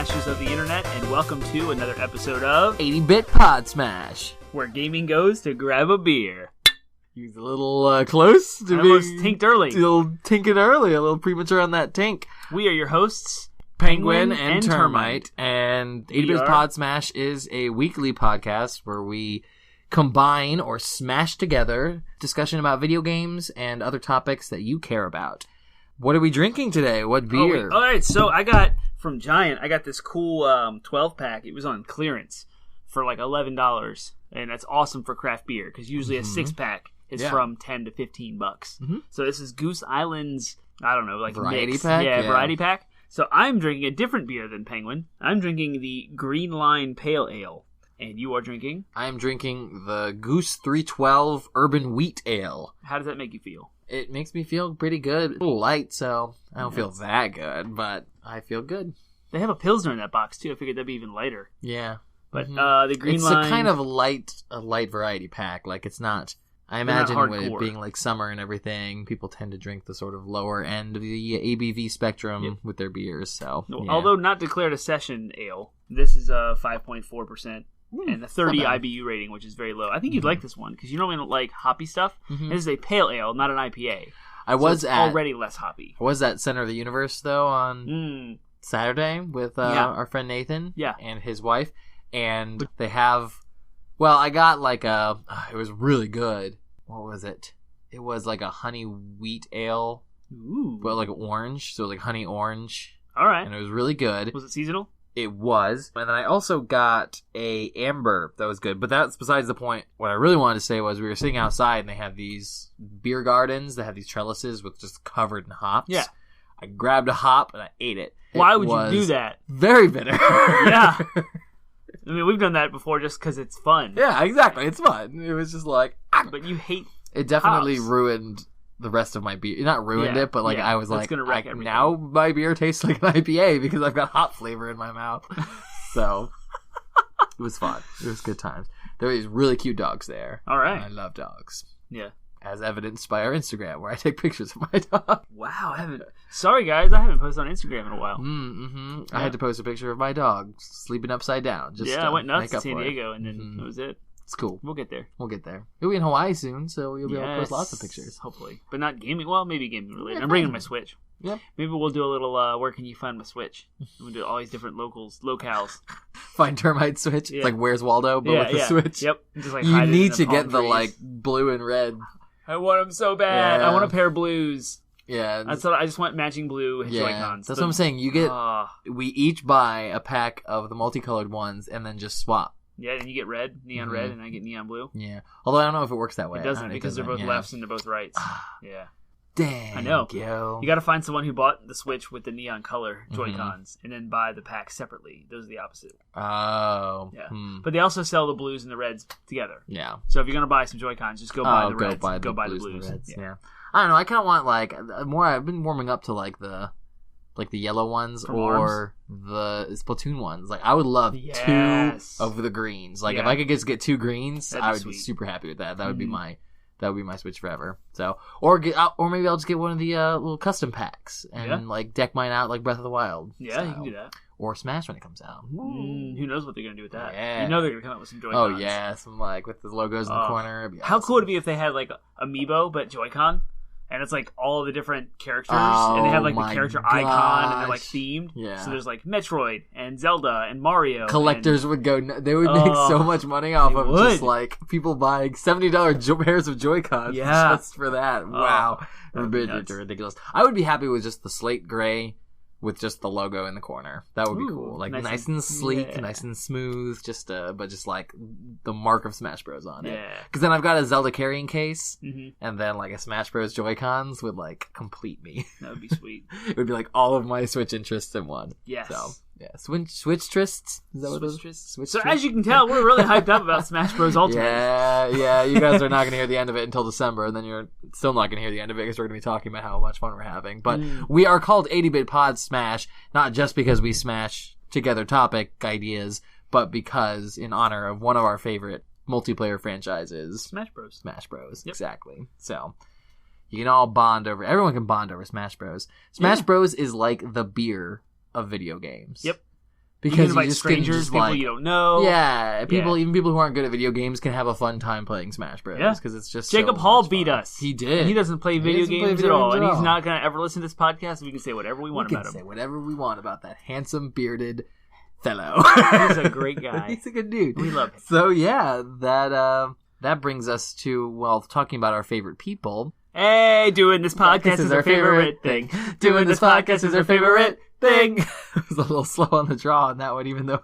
Smashers of the internet, and welcome to another episode of 80-bit Podsmash, where gaming goes to grab a beer. You was a little close to I almost tinked early. A little tinking early, a little premature on that tink. We are your hosts, Penguin and Termite, and 80-bit are... Podsmash is a weekly podcast where we combine or smash together discussion about video games and other topics that you care about. What are we drinking today? What beer? All right, so I got from Giant. I got this cool 12-pack. It was on clearance for like $11, and that's awesome for craft beer because usually a 6-pack is from $10 to $15. So this is Goose Island's, I don't know, like variety mix. pack. Yeah, variety pack. So I'm drinking a different beer than Penguin. I'm drinking the Green Line Pale Ale, and you are drinking. I am drinking the Goose 312 Urban Wheat Ale. How does that make you feel? It makes me feel pretty good. A little light, so I don't feel that good, but I feel good. They have a Pilsner in that box, too. I figured that'd be even lighter. Yeah. But the Green Line... It's a kind of a light variety pack. Like, it's not... I imagine with it being like summer and everything, people tend to drink the sort of lower end of the ABV spectrum with their beers, so... Yeah. Although not declared a session ale, this is 5.4%. And the 30 IBU rating, which is very low. I think you'd like this one, because you normally don't like hoppy stuff. This is a pale ale, not an IPA. It's already less hoppy. I was at Center of the Universe, though, on Saturday with our friend Nathan and his wife. And they have... Well, I got like a... it was really good. What was it? It was like a honey wheat ale. Ooh. But like orange, so it was like honey orange. All right. And it was really good. Was it seasonal? It was. And then I also got a amber that was good. But that's besides the point. What I really wanted to say was we were sitting outside and they have these beer gardens that have these trellises with just covered in hops. Yeah. I grabbed a hop and I ate it. Why would you do that? Very bitter. Yeah. I mean, we've done that before just because it's fun. Yeah, exactly. It's fun. It was just like... But you hate It definitely hops. Ruined the rest of my beer. Not ruined it, but like I was like, gonna wreck everything. Now my beer tastes like an IPA because I've got hop flavor in my mouth. So it was fun. It was good times. There were these really cute dogs there. All right. I love dogs. Yeah. As evidenced by our Instagram, where I take pictures of my dog. Wow, sorry guys, I haven't posted on Instagram in a while. Yeah. I had to post a picture of my dog sleeping upside down. I went nuts to San Diego, and then that was it. It's cool. We'll get there. We'll be in Hawaii soon, so you'll be able to post lots of pictures. Hopefully. But not gaming. Well, maybe gaming related. I'm bringing my Switch. Yep. Maybe we'll do a little, where can you find my Switch? We'll do all these different locales. Find Termite Switch. Yeah. It's like Where's Waldo, but with the Switch. Yep. Just, like, you need to get the like blue and red. I want them so bad. Yeah. I want a pair of blues. Yeah. I just want matching blue Joy-Cons. That's what I'm saying. You get... we each buy a pack of the multicolored ones and then just swap. Yeah, and you get neon red, and I get neon blue. Yeah. Although I don't know if it works that way. It doesn't, because they're both lefts and they're both rights. Yeah. Dang. I know. Yo. You got to find someone who bought the Switch with the neon color Joy-Cons and then buy the pack separately. Those are the opposite. Oh. Yeah. But they also sell the blues and the reds together. Yeah. So if you're going to buy some Joy-Cons, just go buy the reds. Go buy the blues. And reds. Yeah. I don't know. I kind of want like more. I've been warming up to like the yellow ones or the Splatoon ones. Like I would love 2 of the greens. Like if I could just get 2 greens, I would be super happy with that. That would be my Switch forever. So or maybe I'll just get one of the little custom packs and like deck mine out like Breath of the Wild. Yeah, style. you can do that. Or Smash when it comes out. Who knows what they're going to do with that? Yeah. You know they're going to come out with some Joy-Cons. Oh yeah, some like with the logos in the corner. How cool would it be if they had like Amiibo but Joy-Con? And it's like all the different characters, and they have like the character icon, and they're like themed. Yeah. So there's like Metroid and Zelda and Mario. Collectors would go; they would make so much money off of just like people buying $70 pairs of Joy-Cons just for that. Wow, ridiculous! I would be happy with just the slate gray with just the logo in the corner. That would be cool. Like nice and sleek, nice and smooth, but just like the mark of Smash Bros on it. Yeah. Because then I've got a Zelda carrying case, and then like a Smash Bros Joy-Cons would like complete me. That would be sweet. It would be like all of my Switch interests in one. Yes. So yeah, Switch trysts. Is that what it is? So as you can tell, we're really hyped up about Smash Bros Ultimate. Yeah. You guys are not going to hear the end of it until December, and then you're still not going to hear the end of it because we're going to be talking about how much fun we're having. But we are called 80-bit Pod Smash, not just because we smash together topic ideas, but because in honor of one of our favorite multiplayer franchises, Smash Bros. Yep. Exactly. So you can all bond over. Everyone can bond over Smash Bros. Smash Bros is like the beer of video games. Yep. Because you invite strangers, people you don't know. Yeah, even people who aren't good at video games can have a fun time playing Smash Bros. Yeah, because it's just Jacob Hall beat us. He did. And he doesn't play video games at all, and he's not going to ever listen to this podcast. We can say whatever we want about him. We can say whatever we want about that handsome bearded fellow. He's a great guy. He's a good dude. We love him. So yeah, that brings us to talking about our favorite people. Hey, doing this podcast is our favorite thing. Doing this podcast is our favorite thing. I was a little slow on the draw on that one, even though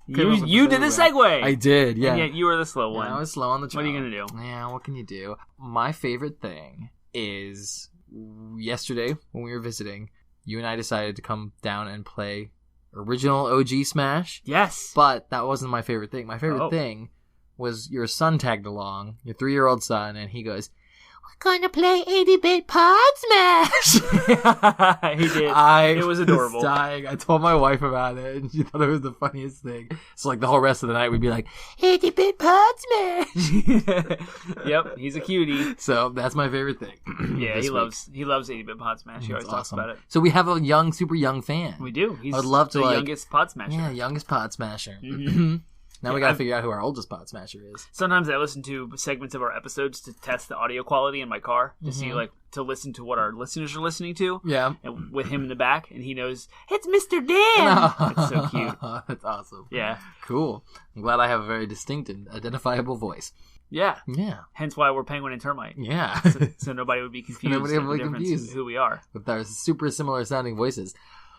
you did the segue. I did, yeah. And yet you were the slow one. I was slow on the draw. What are you going to do? Yeah, what can you do? My favorite thing is yesterday when we were visiting, you and I decided to come down and play original OG Smash. Yes. But that wasn't my favorite thing. My favorite thing was your son tagged along, your 3-year-old son, and he goes, "We're going to play 80-bit Podsmash." He did. It was adorable. Was dying. I told my wife about it, and she thought it was the funniest thing. So, like, the whole rest of the night, we'd be like, 80-bit Podsmash. Yep, he's a cutie. So, that's my favorite thing. Yeah, he loves 80-bit Podsmash. He always talks about it. So, we have a super young fan. We do. He's I'd love to, the youngest Podsmasher. Yeah, youngest Podsmasher. Mm-hmm. Now we gotta figure out who our oldest Podsmasher is. Sometimes I listen to segments of our episodes to test the audio quality in my car to see, to listen to what our listeners are listening to. Yeah. And with him in the back, and he knows, it's Mr. Dan! It's so cute. That's awesome. Yeah. Cool. I'm glad I have a very distinct and identifiable voice. Yeah. Yeah. Hence why we're Penguin and Termite. Yeah. So nobody would be confused. Nobody would be confused who we are. With our super similar sounding voices.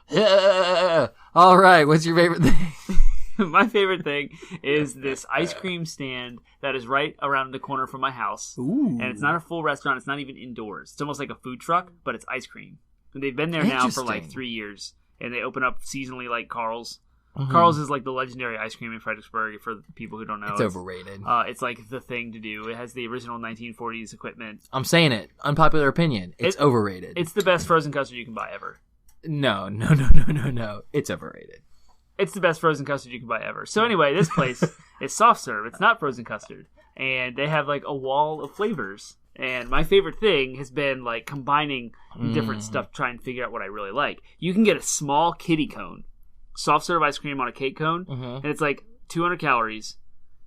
Yeah. All right. What's your favorite thing? My favorite thing is this ice cream stand that is right around the corner from my house. Ooh. And it's not a full restaurant. It's not even indoors. It's almost like a food truck, but it's ice cream. And they've been there now for like 3 years. And they open up seasonally like Carl's. Mm-hmm. Carl's is like the legendary ice cream in Fredericksburg for people who don't know. It's overrated. It's like the thing to do. It has the original 1940s equipment. I'm saying it. Unpopular opinion. It's overrated. It's the best frozen custard you can buy ever. No. It's overrated. It's the best frozen custard you can buy ever. So anyway, this place is soft serve. It's not frozen custard. And they have like a wall of flavors. And my favorite thing has been like combining different stuff, trying to figure out what I really like. You can get a small kiddie cone, soft serve ice cream on a cake cone, and it's like 200 calories.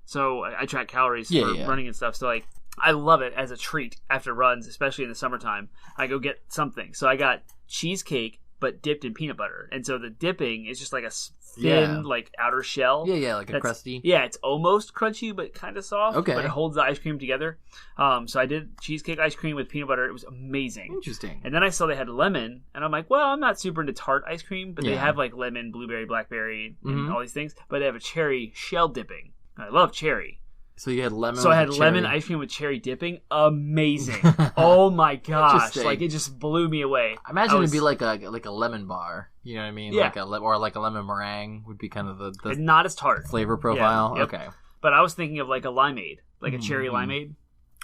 So I track calories for running and stuff. So like I love it as a treat after runs, especially in the summertime. I go get something. So I got cheesecake, but dipped in peanut butter. And so the dipping is just like a thin, like outer shell. Yeah, like a crusty. Yeah, it's almost crunchy, but kind of soft. Okay. But it holds the ice cream together. So I did cheesecake ice cream with peanut butter. It was amazing. Interesting. And then I saw they had lemon, and I'm like, well, I'm not super into tart ice cream, but they have like lemon, blueberry, blackberry, and all these things. But they have a cherry shell dipping. I love cherry. So you had lemon. So I had lemon ice cream with cherry dipping. Amazing! Oh my gosh! Like it just blew me away. I imagine it'd be like a lemon bar. You know what I mean? Yeah. Or like a lemon meringue would be kind of the not as tart flavor profile. Yeah, yep. Okay. But I was thinking of like a limeade, like a cherry limeade.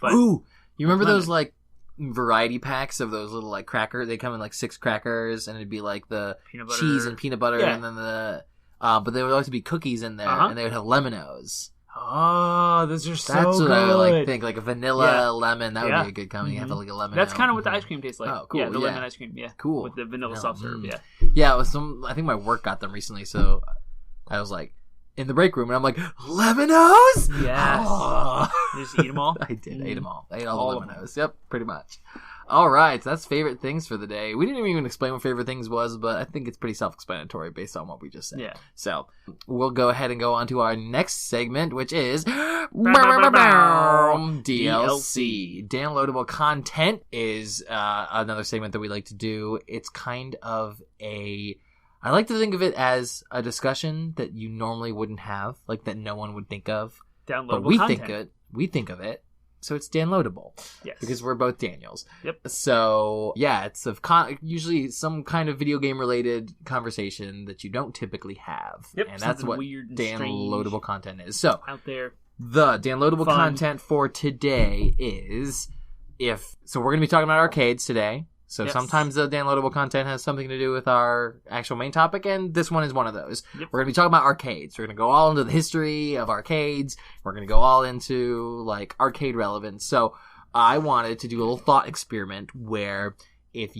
But ooh, you remember those like variety packs of those little like crackers? They come in like 6 crackers, and it'd be like the cheese and peanut butter, and then but there would always be cookies in there, and they would have Lemonos. Oh, those are so That's what good. I think, like a vanilla lemon. That would be a good combo. You have like a lemon. That's kind of what the ice cream tastes like. Oh, cool. Yeah, the lemon ice cream. Yeah, cool. With the vanilla soft serve. Yeah, yeah. It was I think my work got them recently, so I was like in the break room, and I'm like, Lemonos. Yes. Oh. You just eat them all. I did. I ate them all. I ate all the Lemonos. Yep, pretty much. All right, so that's favorite things for the day. We didn't even explain what favorite things was, but I think it's pretty self-explanatory based on what we just said. Yeah. So we'll go ahead and go on to our next segment, which is DLC. Downloadable content is another segment that we like to do. It's kind of I like to think of it as a discussion that you normally wouldn't have, like that no one would think of. Downloadable but we content. We think of it. So it's downloadable. Yes. Because we're both Daniels. Yep. So, yeah, it's usually some kind of video game related conversation that you don't typically have. Yep. And that's what weird and downloadable content is. So, out there. The downloadable content for today is so we're going to be talking about arcades today. So sometimes the downloadable content has something to do with our actual main topic, and this one is one of those. Yep. We're going to be talking about arcades. We're going to go all into the history of arcades. We're going to go all into, like, arcade relevance. So I wanted to do a little thought experiment where if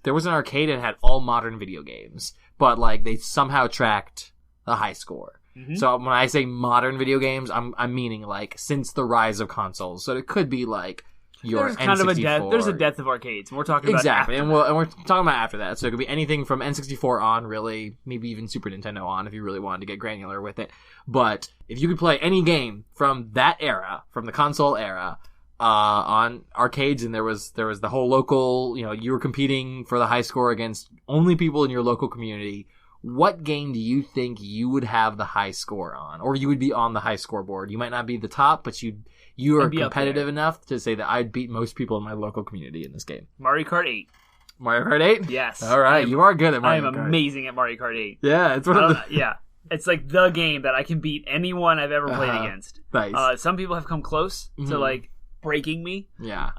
there was an arcade and had all modern video games, but like they somehow tracked the high score. Mm-hmm. So when I say modern video games, I'm meaning like since the rise of consoles. So it could be like your there's N64. Kind of a depth. There's a depth of arcades. And we're talking about exactly, and we're talking about after that. So it could be anything from N64 on, really, maybe even Super Nintendo on, if you really wanted to get granular with it. But if you could play any game from that era, from the console era, on arcades, and there was the whole local, you were competing for the high score against only people in your local community. What game do you think you would have the high score on? Or you would be on the high scoreboard? You might not be the top, but you are competitive enough to say that I'd beat most people in my local community in this game. Mario Kart 8. Mario Kart 8? Yes. All right, you are good at Mario Kart. I am amazing at Mario Kart 8. Yeah, it's one of the... Yeah. It's like the game that I can beat anyone I've ever played against. Nice. Some people have come close to like breaking me. Yeah.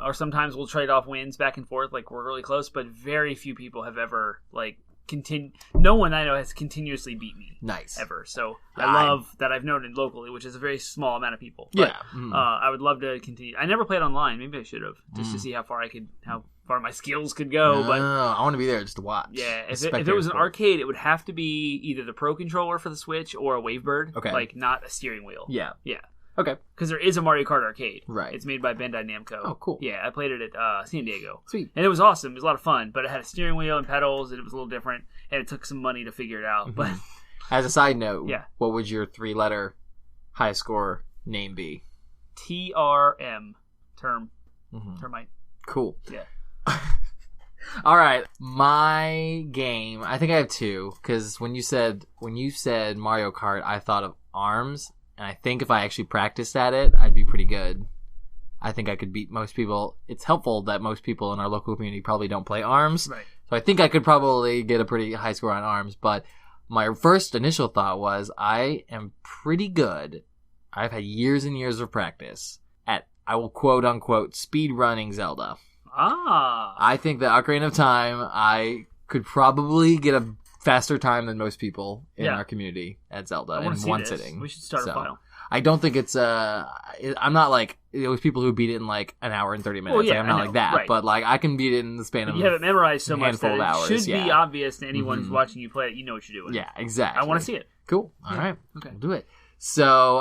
Or sometimes we'll trade off wins back and forth, like we're really close, but very few people have ever like no one I know has continuously beat me. Nice. Ever. So I love that I've known it locally, which is a very small amount of people. But, yeah. I would love to continue. I never played online. Maybe I should have, just to see how far my skills could go. But I want to be there just to watch. Yeah. If it was an arcade, it would have to be either the Pro Controller for the Switch or a Wavebird. Okay. Like not a steering wheel. Yeah. Yeah. Okay. Because there is a Mario Kart arcade. Right. It's made by Bandai Namco. Oh, cool. Yeah, I played it at San Diego. Sweet. And it was awesome. It was a lot of fun. But it had a steering wheel and pedals, and it was a little different. And it took some money to figure it out. Mm-hmm. But as a side note, yeah. What would your 3-letter high score name be? TRM. Termite. Cool. Yeah. All right. My game, I think I have 2. Because when you said Mario Kart, I thought of ARMS. And I think if I actually practiced at it, I'd be pretty good. I think I could beat most people. It's helpful that most people in our local community probably don't play ARMS. Right. So I think I could probably get a pretty high score on ARMS. But my first initial thought was I am pretty good. I've had years and years of practice at, I will quote unquote, speed running Zelda. I think that Ocarina of Time, I could probably get a faster time than most people in our community at Zelda in one sitting. We should start a file. I don't think it's I'm not like those people who beat it in like an hour and 30 minutes. Well, yeah, like, I'm not like that, right. But like I can beat it in the span of you have it memorized so much that it hours, should be obvious to anyone who's watching you play it. You know what you're doing. Yeah, exactly. I want to see it. Cool. All right. Okay. We'll do it. So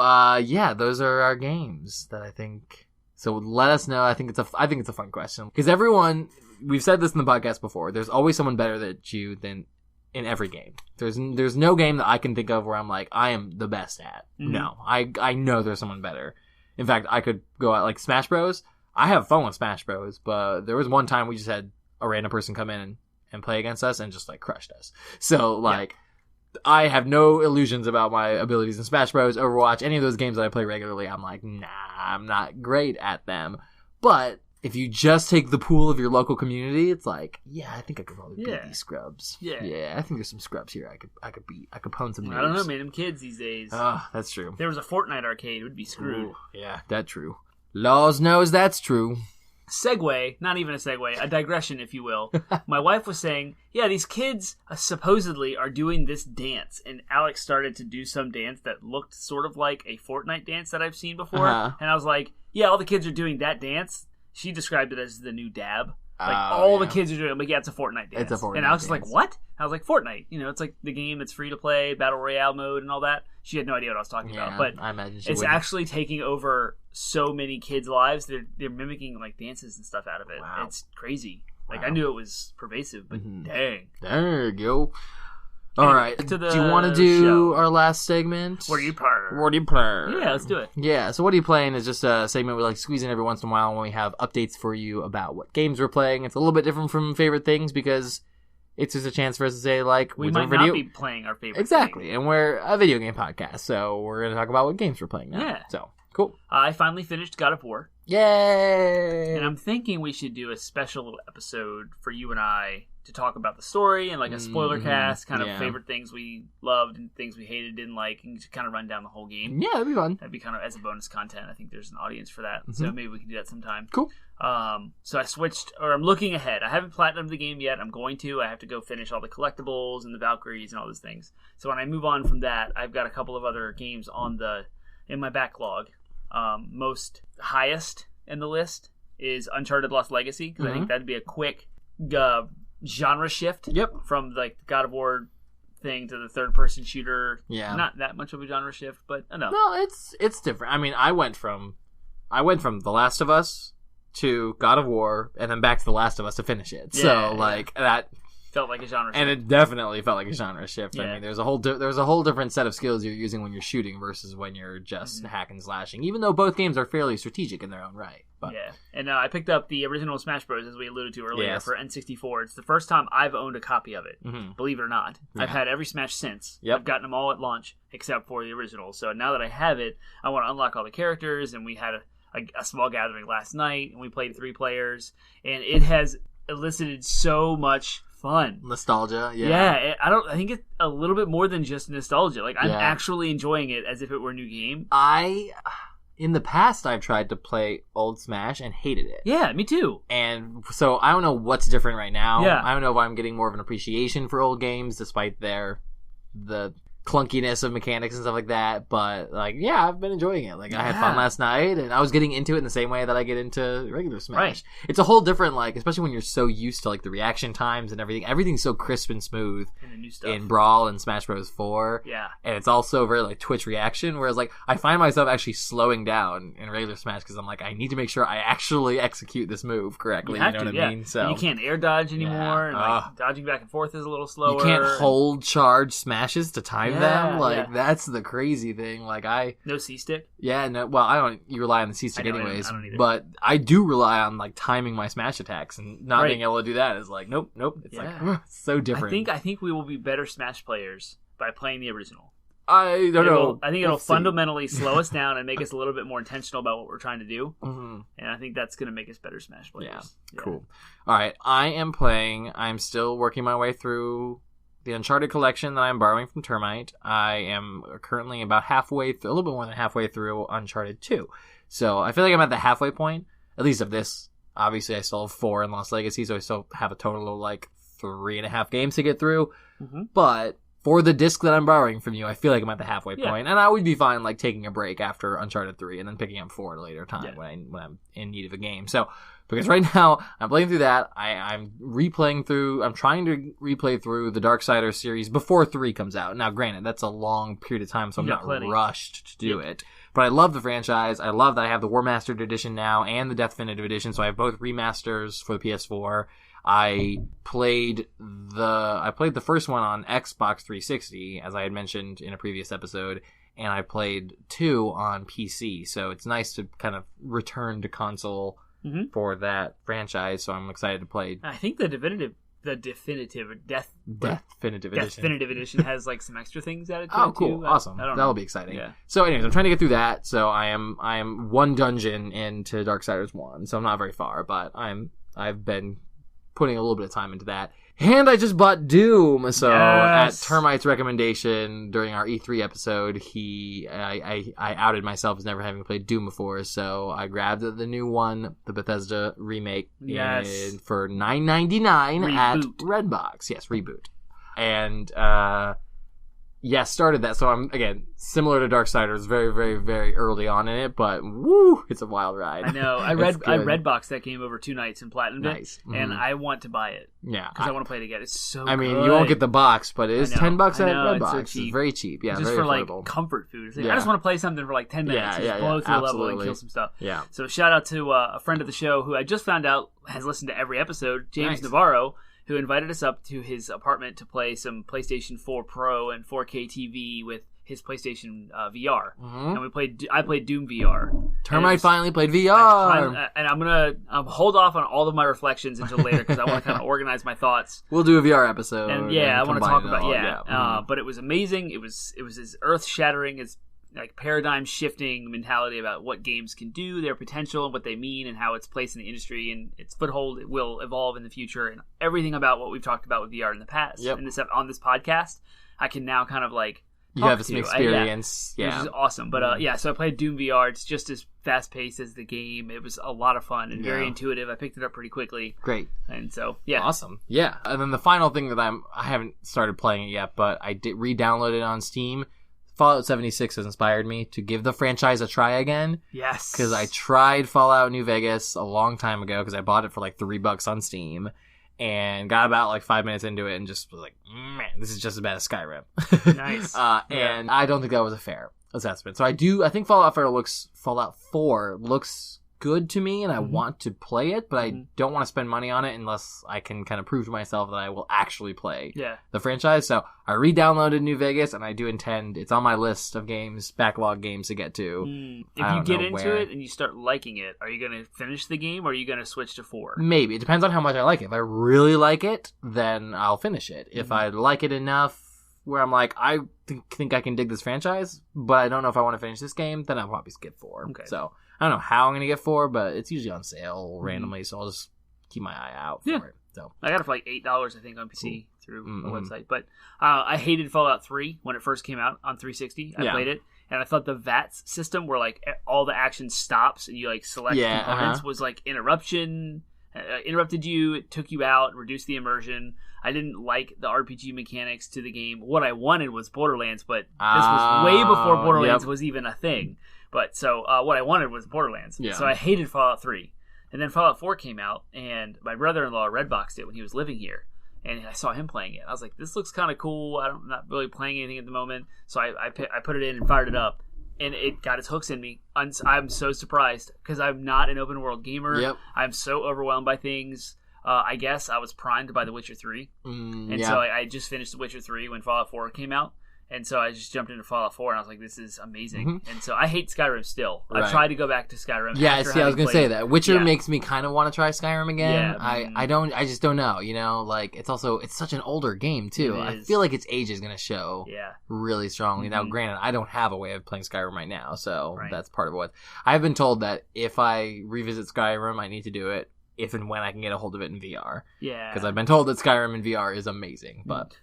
those are our games that I think. So let us know. I think it's a fun question because everyone. We've said this in the podcast before. There's always someone better than you than in every game. There's no game that I can think of where I'm like, I am the best at. Mm-hmm. No. I know there's someone better. In fact, I could go out like Smash Bros. I have fun with Smash Bros, but there was one time we just had a random person come in and play against us and just like crushed us. So like I have no illusions about my abilities in Smash Bros, Overwatch, any of those games that I play regularly. I'm like, nah, I'm not great at them. But if you just take the pool of your local community, it's like, yeah, I think I could probably beat these scrubs. Yeah, I think there's some scrubs here I could beat. I could pwn some names. I don't know, man. Them kids these days. Oh, that's true. If there was a Fortnite arcade, it would be screwed. Ooh, yeah, that's true. Laws knows that's true. Segue, not even a segue, a digression, if you will. My wife was saying, yeah, these kids supposedly are doing this dance. And Alex started to do some dance that looked sort of like a Fortnite dance that I've seen before. And I was like, yeah, all the kids are doing that dance. She described it as the new dab. Like, the kids are doing it. I'm like, yeah, it's a Fortnite dance. It's a Fortnite and I was just dance. like, what? I was like, Fortnite. You know, it's like the game that's free to play, Battle Royale mode and all that. She had no idea what I was talking about. But I imagine it's actually taking over so many kids' lives. They're mimicking, like, dances and stuff out of it. Wow. It's crazy. Like, I knew it was pervasive, but dang. There you go. All right. Do you want to do our last segment? What do you play? Yeah, let's do it. Yeah, so What Are You Playing is just a segment we like to squeeze in every once in a while when we have updates for you about what games we're playing. It's a little bit different from favorite things because it's just a chance for us to say, like, we might not be playing our favorite Exactly, thing. And we're a video game podcast, so we're going to talk about what games we're playing now. Yeah. So, cool. I finally finished God of War. Yay! And I'm thinking we should do a special little episode for you and I to talk about the story and like a spoiler cast, kind of favorite things we loved and things we hated, didn't like, and just kind of run down the whole game. Yeah, that'd be fun. That'd be kind of as a bonus content. I think there's an audience for that, so maybe we can do that sometime. Cool. So I switched, or I'm looking ahead. I haven't platinumed the game yet. I'm going to. I have to go finish all the collectibles and the Valkyries and all those things. So when I move on from that, I've got a couple of other games in my backlog. Most highest in the list is Uncharted Lost Legacy, because I think that'd be a quick genre shift. Yep. From like God of War thing to the third-person shooter. Yeah. Not that much of a genre shift, but enough. No, it's different. I mean, I went from The Last of Us to God of War, and then back to The Last of Us to finish it. Yeah, so that felt like a genre shift. And it definitely felt like a genre shift. Yeah. I mean, there's a whole different set of skills you're using when you're shooting versus when you're just hack and slashing. Even though both games are fairly strategic in their own right. But. Yeah, and I picked up the original Smash Bros. As we alluded to earlier for N64. It's the first time I've owned a copy of it. Believe it or not, I've had every Smash since. I've gotten them all at launch except for the original. So now that I have it, I want to unlock all the characters. And we had a small gathering last night, and we played 3 players, and it has elicited so much fun. Nostalgia, I think it's a little bit more than just nostalgia. Like, I'm actually enjoying it as if it were a new game. In the past, I've tried to play old Smash and hated it. Yeah, me too. And so I don't know what's different right now. Yeah. I don't know if I'm getting more of an appreciation for old games despite the clunkiness of mechanics and stuff like that, but I've been enjoying it. I had fun last night, and I was getting into it in the same way that I get into regular Smash. Right. It's a whole different, especially when you're so used to the reaction times and everything. Everything's so crisp and smooth and the new stuff in Brawl and Smash Bros. 4. Yeah, and it's also very Twitch reaction. Whereas I find myself actually slowing down in regular Smash because I'm I need to make sure I actually execute this move correctly. You know what I mean? So and you can't air dodge anymore, and dodging back and forth is a little slower. You can't hold charge smashes to time them. That's the crazy thing. No C-stick? Yeah, no. Well, I don't. You rely on the C-stick anyways. I don't either. But I do rely on timing my smash attacks, and not being able to do that is nope. It's so different. I think we will be better Smash players by playing the original. I don't know. I think it'll fundamentally slow us down and make us a little bit more intentional about what we're trying to do. And I think that's going to make us better Smash players. Yeah, cool. All right, I'm still working my way through the Uncharted collection that I'm borrowing from Termite. I am currently about a little bit more than halfway through Uncharted 2. So I feel like I'm at the halfway point, at least of this. Obviously, I still have 4 in Lost Legacy, so I still have a total of 3.5 games to get through. But for the disc that I'm borrowing from you, I feel like I'm at the halfway point, and I would be fine taking a break after Uncharted 3 and then picking up 4 at a later time when I'm in need of a game. So because right now I'm playing through that, I'm trying to replay through the Darksiders series before 3 comes out. Now, granted, that's a long period of time, so I'm not rushed to do it. But I love the franchise. I love that I have the War Mastered Edition now and the Definitive Edition, so I have both remasters for the PS4. I played the first one on Xbox 360, as I had mentioned in a previous episode, and I played 2 on PC. So it's nice to kind of return to console for that franchise. So I'm excited to play. I think the definitive edition has some extra things added to it. Oh, cool! Too. Awesome. That'll be exciting. Yeah. So, anyways, I'm trying to get through that. So I am one dungeon into Darksiders 1, so I'm not very far, but I've been putting a little bit of time into that. And I just bought Doom. So at Termite's recommendation during our E3 episode, I outed myself as never having played Doom before. So I grabbed the new one, the Bethesda remake, for $9.99 at Redbox. Yes, Reboot. And started that. So I'm, again, similar to Darksiders, very, very, very early on in it, but woo, it's a wild ride. I know. I Redboxed that game over 2 nights and platinumed it, and I want to buy it. Yeah. Because I want to play it again. It's so good. You won't get the box, but it is $10 at Redbox. It's very cheap. Yeah, just very for affordable. Comfort food. I just want to play something for 10 minutes. Blow through a level and kill some stuff. Yeah. So shout out to a friend of the show who I just found out has listened to every episode, James Navarro, who invited us up to his apartment to play some PlayStation 4 Pro and 4K TV with his PlayStation VR. And I played Doom VR. Termite finally played VR. And I'm going to hold off on all of my reflections until later because I want to kind of organize my thoughts. We'll do a VR episode. And I want to talk about but it was amazing. It was as earth-shattering as paradigm shifting mentality about what games can do, their potential, and what they mean, and how it's placed in the industry and its foothold. It will evolve in the future, and everything about what we've talked about with VR in the past. On this podcast, I can now kind of you have some experience, which is awesome. But so I played Doom VR. It's just as fast paced as the game. It was a lot of fun and very intuitive. I picked it up pretty quickly. Great, and so awesome. Yeah, and then the final thing that I haven't started playing it yet, but I did re-download it on Steam. Fallout 76 has inspired me to give the franchise a try again. Yes. Because I tried Fallout New Vegas a long time ago because I bought it for like $3 on Steam and got about like 5 minutes into it and just was like, man, this is just as bad as Skyrim. Nice. And I don't think that was a fair assessment. So I think Fallout 4 looks good to me and I want to play it, but I don't want to spend money on it unless I can kind of prove to myself that I will actually play the franchise. So I re-downloaded New Vegas and I do intend, it's on my list of games, backlog games to get to. If you get into it and you start liking it, are you going to finish the game or are you going to switch to 4? Maybe. It depends on how much I like it. If I really like it, then I'll finish it. If I like it enough where I'm like, I think I can dig this franchise, but I don't know if I want to finish this game, then I'll probably skip 4. Okay. So I don't know how I'm going to get 4, but it's usually on sale randomly, so I'll just keep my eye out for it. So I got it for like $8, I think, on PC through the website. But I hated Fallout 3 when it first came out on 360. I played it, and I thought the VATS system where like all the action stops and you like select components was like interrupted you, it took you out, reduced the immersion. I didn't like the RPG mechanics to the game. What I wanted was Borderlands, but this was way before Borderlands was even a thing. But so what I wanted was Borderlands. Yeah. So I hated Fallout 3. And then Fallout 4 came out, and my brother-in-law redboxed it when he was living here. And I saw him playing it. I was like, this looks kind of cool. I'm not really playing anything at the moment. So I put it in and fired it up. And it got its hooks in me. I'm so surprised because I'm not an open world gamer. Yep. I'm so overwhelmed by things. I guess I was primed by The Witcher 3. So I just finished The Witcher 3 when Fallout 4 came out. And so I just jumped into Fallout 4 and I was like, this is amazing. And so I hate Skyrim still. Right. I tried to go back to Skyrim. Yeah, see, I was going to say that. Witcher makes me kind of want to try Skyrim again. Yeah, I just don't know, you know, like it's such an older game too. I feel like its age is going to show really strongly. Now, granted, I don't have a way of playing Skyrim right now, so that's part of what I've been told that if I revisit Skyrim, I need to do it if and when I can get a hold of it in VR. Yeah. Because I've been told that Skyrim in VR is amazing. But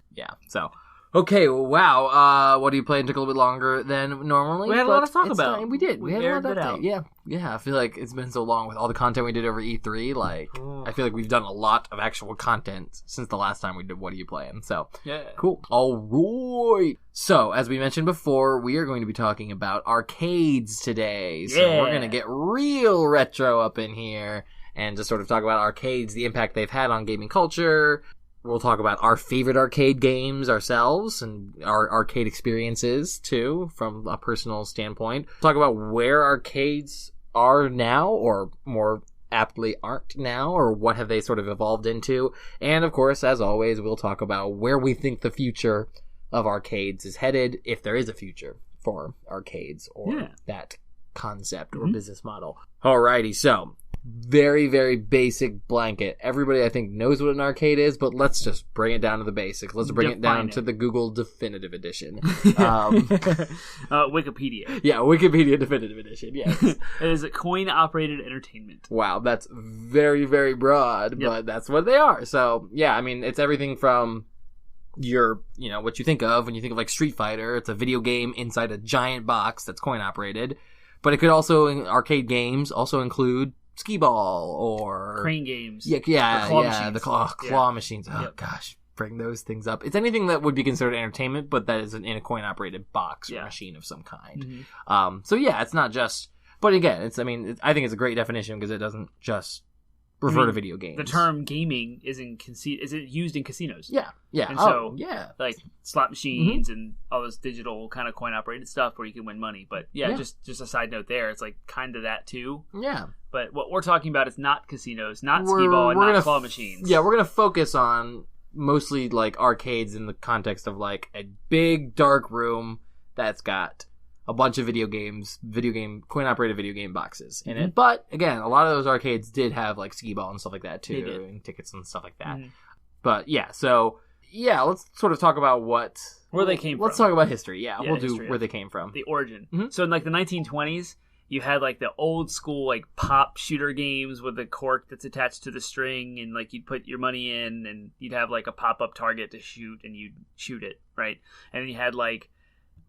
so. Okay, well, wow. What do you play? It took a little bit longer than normally. We had a lot to talk about. We did. We had a lot to talk about. Yeah. I feel like it's been so long with all the content we did over E3. Like, I feel like we've done a lot of actual content since the last time we did What Are You Playing? So, cool. All right. So, as we mentioned before, we are going to be talking about arcades today. So, we're going to get real retro up in here and just sort of talk about arcades, the impact they've had on gaming culture. We'll talk about our favorite arcade games ourselves and our arcade experiences, too, from a personal standpoint. We'll talk about where arcades are now, or more aptly aren't now, or what have they sort of evolved into. And, of course, as always, we'll talk about where we think the future of arcades is headed, if there is a future for arcades or that concept or business model. Alrighty, so very, very basic blanket. Everybody, I think, knows what an arcade is, but let's just bring it down to the basics. Let's bring it down to the Google Definitive Edition. Wikipedia. Yeah, Wikipedia Definitive Edition, yes. It is a coin-operated entertainment. Wow, that's very, very broad, but that's what they are. So, yeah, I mean, it's everything from what you think of when you think of like Street Fighter. It's a video game inside a giant box that's coin-operated. But it could also, in arcade games, also include skee-ball or crane games. The claw machines. Oh gosh, bring those things up. It's anything that would be considered entertainment, but that is in a coin-operated box or machine of some kind. So it's not just. But again, I think it's a great definition because it doesn't just refer to video games. The term gaming is used in casinos. Yeah. And so, like slot machines and all this digital kind of coin-operated stuff where you can win money. But just a side note there, it's like kind of that too. Yeah. But what we're talking about is not casinos, not skee-ball, and not claw machines. Yeah, we're going to focus on mostly like arcades in the context of like a big dark room that's got a bunch of coin-operated video game boxes in it. But, again, a lot of those arcades did have, like, skee-ball and stuff like that, too, and tickets and stuff like that. But, let's sort of talk about where they came from. Let's talk about history, we'll do where they came from. The origin. So, in, like, the 1920s, you had, like, the old-school, like, pop shooter games with a cork that's attached to the string, and, like, you'd put your money in, and you'd have, like, a pop-up target to shoot, and you'd shoot it, right? And then you had, like,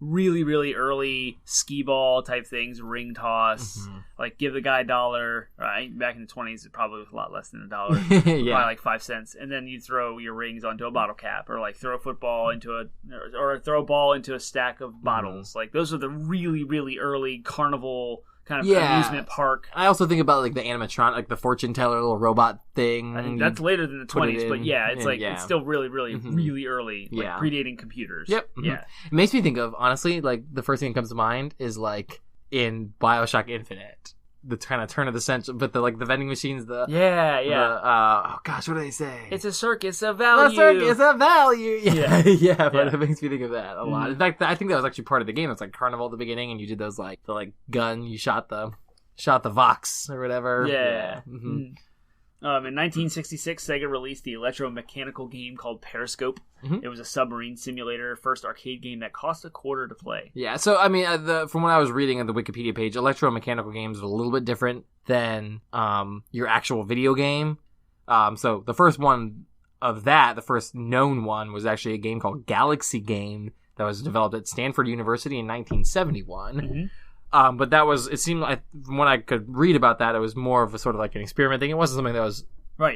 really, really early skee ball type things, ring toss, like give the guy $1. Right? Back in the 20s, it probably was a lot less than $1. Probably like 5 cents. And then you throw your rings onto a bottle cap, or like throw a football or throw a ball into a stack of bottles. Like those are the really, really early carnival kind of amusement park. I also think about like the animatronic, like the fortune teller little robot thing. I think that's later than the 20s, but it's still really, really, really early, like predating computers. Yep. Yeah. It makes me think of, honestly, like the first thing that comes to mind is like in BioShock Infinite. The kind of turn of the century, but the vending machines, oh gosh, what do they say? It's a circus of value. A circus of value. Yeah, but it makes me think of that a lot. In fact, I think that was actually part of the game. It's like Carnival at the beginning, and you did those like the gun, you shot the Vox or whatever. Yeah. In 1966, Sega released the electromechanical game called Periscope. It was a submarine simulator, first arcade game that cost $0.25 to play. Yeah, so I mean, from what I was reading on the Wikipedia page, electromechanical games are a little bit different than your actual video game. So the first one of that, the first known one, was actually a game called Galaxy Game that was developed at Stanford University in 1971. But that was, it seemed like, from what I could read about that, it was more of a sort of like an experiment thing. It wasn't something that was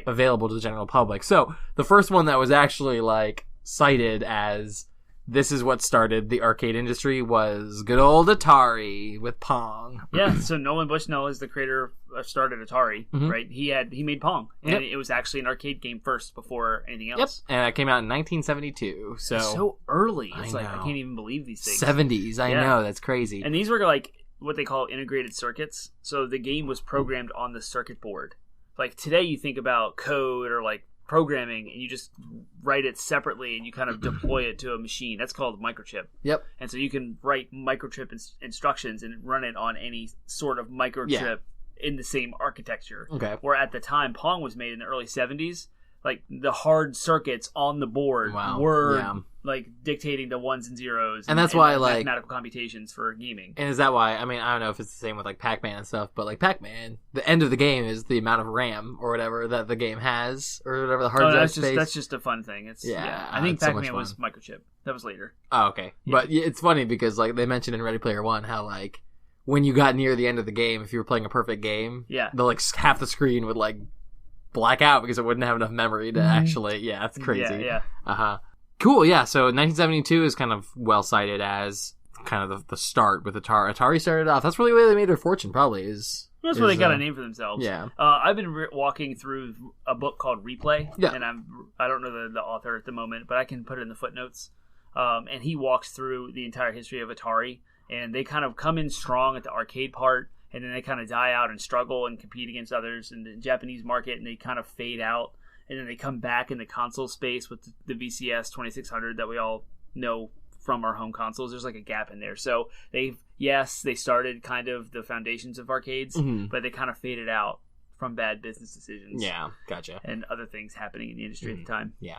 available to the general public. So the first one that was actually like cited as this is what started the arcade industry was good old Atari with Pong. Yeah, so Nolan Bushnell is the creator started Atari, right? He made Pong, and it was actually an arcade game first before anything else. Yep, and it came out in 1972. So early. It's I can't even believe these things. 70s, I know, that's crazy. And these were like what they call integrated circuits. So the game was programmed on the circuit board. Like today you think about code or like programming and you just write it separately and you kind of deploy it to a machine. That's called microchip. Yep. And so you can write microchip instructions and run it on any sort of microchip in the same architecture. Okay. Where at the time Pong was made in the early 70s, like the hard circuits on the board were like dictating the ones and zeros, and that's why like mathematical computations for gaming. And is that why? I mean, I don't know if it's the same with like Pac-Man and stuff, but like Pac-Man, the end of the game is the amount of RAM or whatever that the game has, or whatever the hard drive space. That's just a fun thing. It's I think Pac-Man was microchip. That was later. Oh, okay. Yeah. But it's funny because like they mentioned in Ready Player One how like when you got near the end of the game, if you were playing a perfect game, the like half the screen would like black out because it wouldn't have enough memory to actually that's crazy. Cool. So 1972 is kind of well cited as kind of the start with Atari. Atari started off, that's really where they made their fortune, probably that's where they got a name for themselves. I've been walking through a book called Replay, and I don't know the author at the moment, but I can put it in the footnotes. And he walks through the entire history of Atari, and they kind of come in strong at the arcade part, and then they kind of die out and struggle and compete against others in the Japanese market, and they kind of fade out. And then they come back in the console space with the VCS 2600 that we all know from our home consoles. There's like a gap in there. So they started kind of the foundations of arcades, but they kind of faded out from bad business decisions. Yeah, gotcha. And other things happening in the industry at the time. Yeah.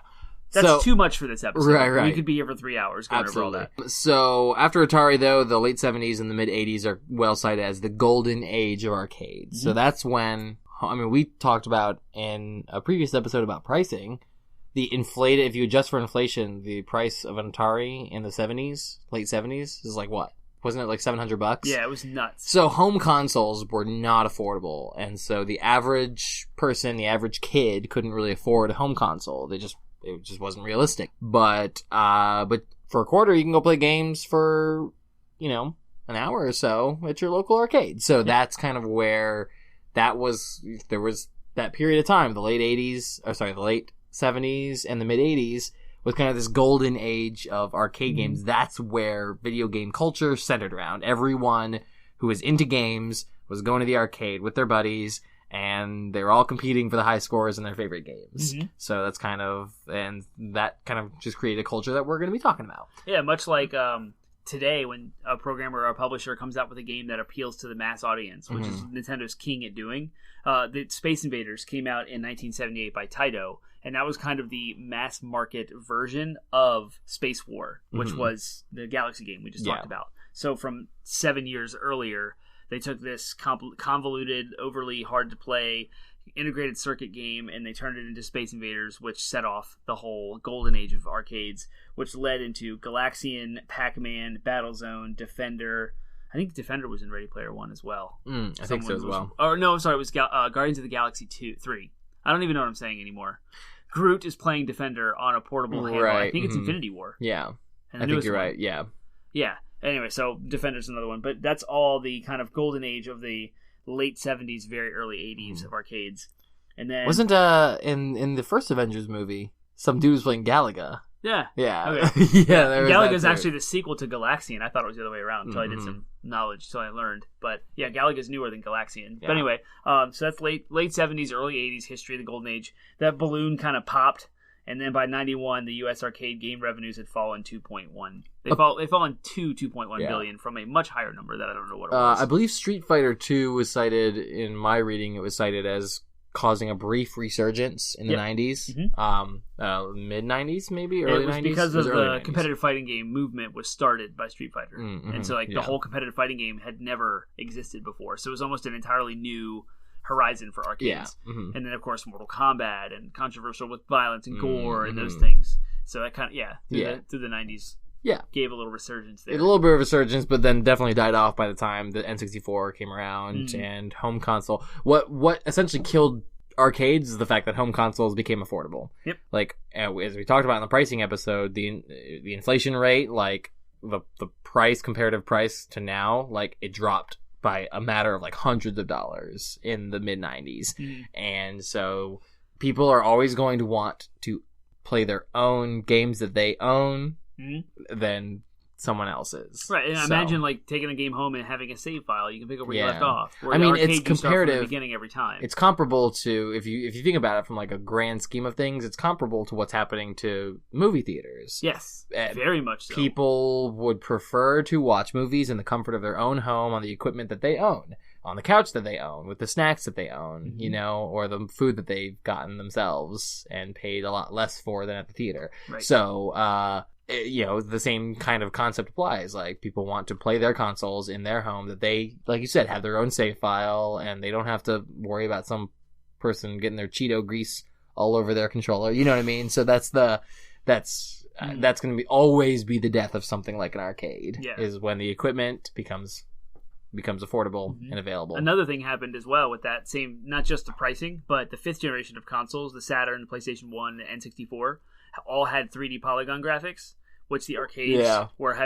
That's too much for this episode. Right. We could be here for 3 hours going over all that. So, after Atari, though, the late 70s and the mid-80s are well cited as the golden age of arcades. So that's when, I mean, we talked about in a previous episode about pricing, the inflated, if you adjust for inflation, the price of an Atari in the 70s, late 70s, is like what? Wasn't it like $700? Yeah, it was nuts. So home consoles were not affordable. And so the average person, the average kid couldn't really afford a home console. It just wasn't realistic. But for $0.25, you can go play games for, an hour or so at your local arcade. So that's kind of where there was that period of time, the late 70s and the mid 80s was kind of this golden age of arcade games. That's where video game culture centered around. Everyone who was into games was going to the arcade with their buddies, and they were all competing for the high scores in their favorite games. So that's and that kind of just created a culture that we're going to be talking about. Yeah, much like today when a programmer or a publisher comes out with a game that appeals to the mass audience, which is Nintendo's king at doing. The Space Invaders came out in 1978 by Taito, and that was kind of the mass market version of Space War, which was the Galaxy game we just talked about. So from 7 years earlier, they took this convoluted, overly hard to play integrated circuit game, and they turned it into Space Invaders, which set off the whole golden age of arcades, which led into Galaxian, Pac-Man, Battlezone, Defender. I think Defender was in Ready Player One as well. I think so as well. Or no, sorry, it was Guardians of the Galaxy 3. I don't even know what I'm saying anymore. Groot is playing Defender on a portable handle. I think it's Infinity War. Yeah, I think you're right. Yeah. Yeah. Anyway, so Defender's another one, but that's all the kind of golden age of the late 70s, very early 80s of arcades. And then wasn't in the first Avengers movie, some dude was playing Galaga. Yeah. Yeah. Okay. Yeah. Galaga's actually the sequel to Galaxian. I thought it was the other way around until I did some knowledge, until I learned. But yeah, Galaga's newer than Galaxian. Yeah. But anyway, so that's late 70s, early 80s history of the golden age. That balloon kind of popped, and then by 91, the U.S. arcade game revenues had fallen 2.1. They've fallen to 2.1 billion from a much higher number that I don't know what it was. I believe Street Fighter 2 was cited, in my reading, it was cited as causing a brief resurgence in the 90s. Mid-90s, maybe? Early 90s? It was because of the competitive fighting game movement was started by Street Fighter. And so the whole competitive fighting game had never existed before. So it was almost an entirely new horizon for arcades. And then, of course, Mortal Kombat and controversial with violence and gore and those things. So that kind of, through the 90s. Yeah. Gave a little resurgence there. A little bit of resurgence, but then definitely died off by the time the N64 came around and home console. What essentially killed arcades is the fact that home consoles became affordable. Yep. Like, as we talked about in the pricing episode, the inflation rate, like the comparative price to now, like it dropped by a matter of like hundreds of dollars in the mid-90s. And so people are always going to want to play their own games that they own than someone else's. Right, and imagine like taking a game home and having a save file. You can pick up where you left off. I mean, it's comparative. From the beginning every time. It's comparable to, if you think about it from like a grand scheme of things, it's comparable to what's happening to movie theaters. Yes, very much so. People would prefer to watch movies in the comfort of their own home on the equipment that they own, on the couch that they own, with the snacks that they own, you know, or the food that they've gotten themselves and paid a lot less for than at the theater. Right. So, you know, the same kind of concept applies. Like, people want to play their consoles in their home that they, like you said, have their own save file, and they don't have to worry about some person getting their Cheeto grease all over their controller. You know what I mean? So that's going to always be the death of something like an arcade. Yeah. Is when the equipment becomes affordable and available. Another thing happened as well with that same, not just the pricing, but the fifth generation of consoles, the Saturn, the PlayStation 1, the N64, all had 3D polygon graphics, which the arcades were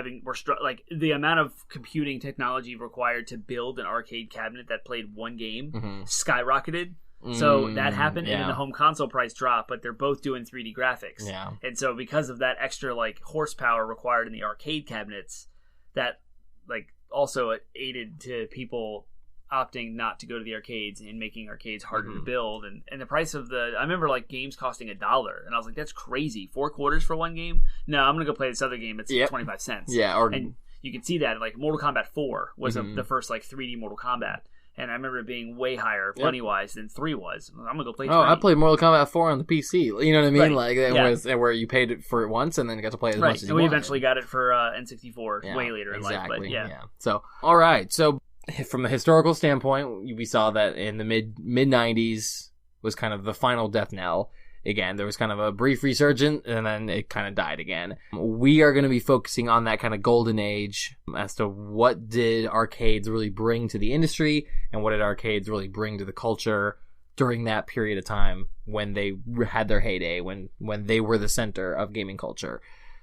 like the amount of computing technology required to build an arcade cabinet that played one game skyrocketed. So that happened, and then the home console price dropped, but they're both doing 3D graphics. Yeah. And so because of that extra like horsepower required in the arcade cabinets, that like also aided to people opting not to go to the arcades and making arcades harder to build. And the price of I remember like games costing $1, and I was like, that's crazy. 4 quarters for one game? No, I'm going to go play this other game. It's 25 cents. Yeah. And you can see that like Mortal Kombat 4 was the first like 3D Mortal Kombat. And I remember it being way higher money-wise than 3 was. I'm going to go play 3. Oh, I played Mortal Kombat 4 on the PC. You know what I mean? Right. Like, where you paid for it once and then got to play it as much as you wanted. And we eventually got it for N64 way later in life. But yeah. So, all right. So, from the historical standpoint, we saw that in the mid-90s was kind of the final death knell. Again, there was kind of a brief resurgence, and then it kind of died again. We are going to be focusing on that kind of golden age as to what did arcades really bring to the industry, and what did arcades really bring to the culture during that period of time when they had their heyday, when they were the center of gaming culture.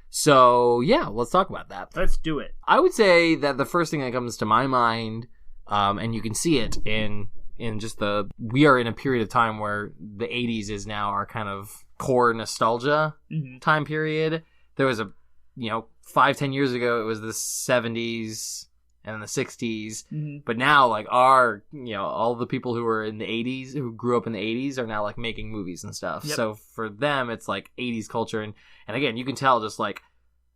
So, yeah, let's talk about that. Let's do it. I would say that the first thing that comes to my mind, and you can see it in just we are in a period of time where the 80s is now our kind of core nostalgia time period. There was 5-10 years ago, it was the 70s and the 60s. But now, like, all the people who were in the 80s, who grew up in the 80s, are now, like, making movies and stuff. Yep. So for them, it's, like, 80s culture. And again, you can tell just, like,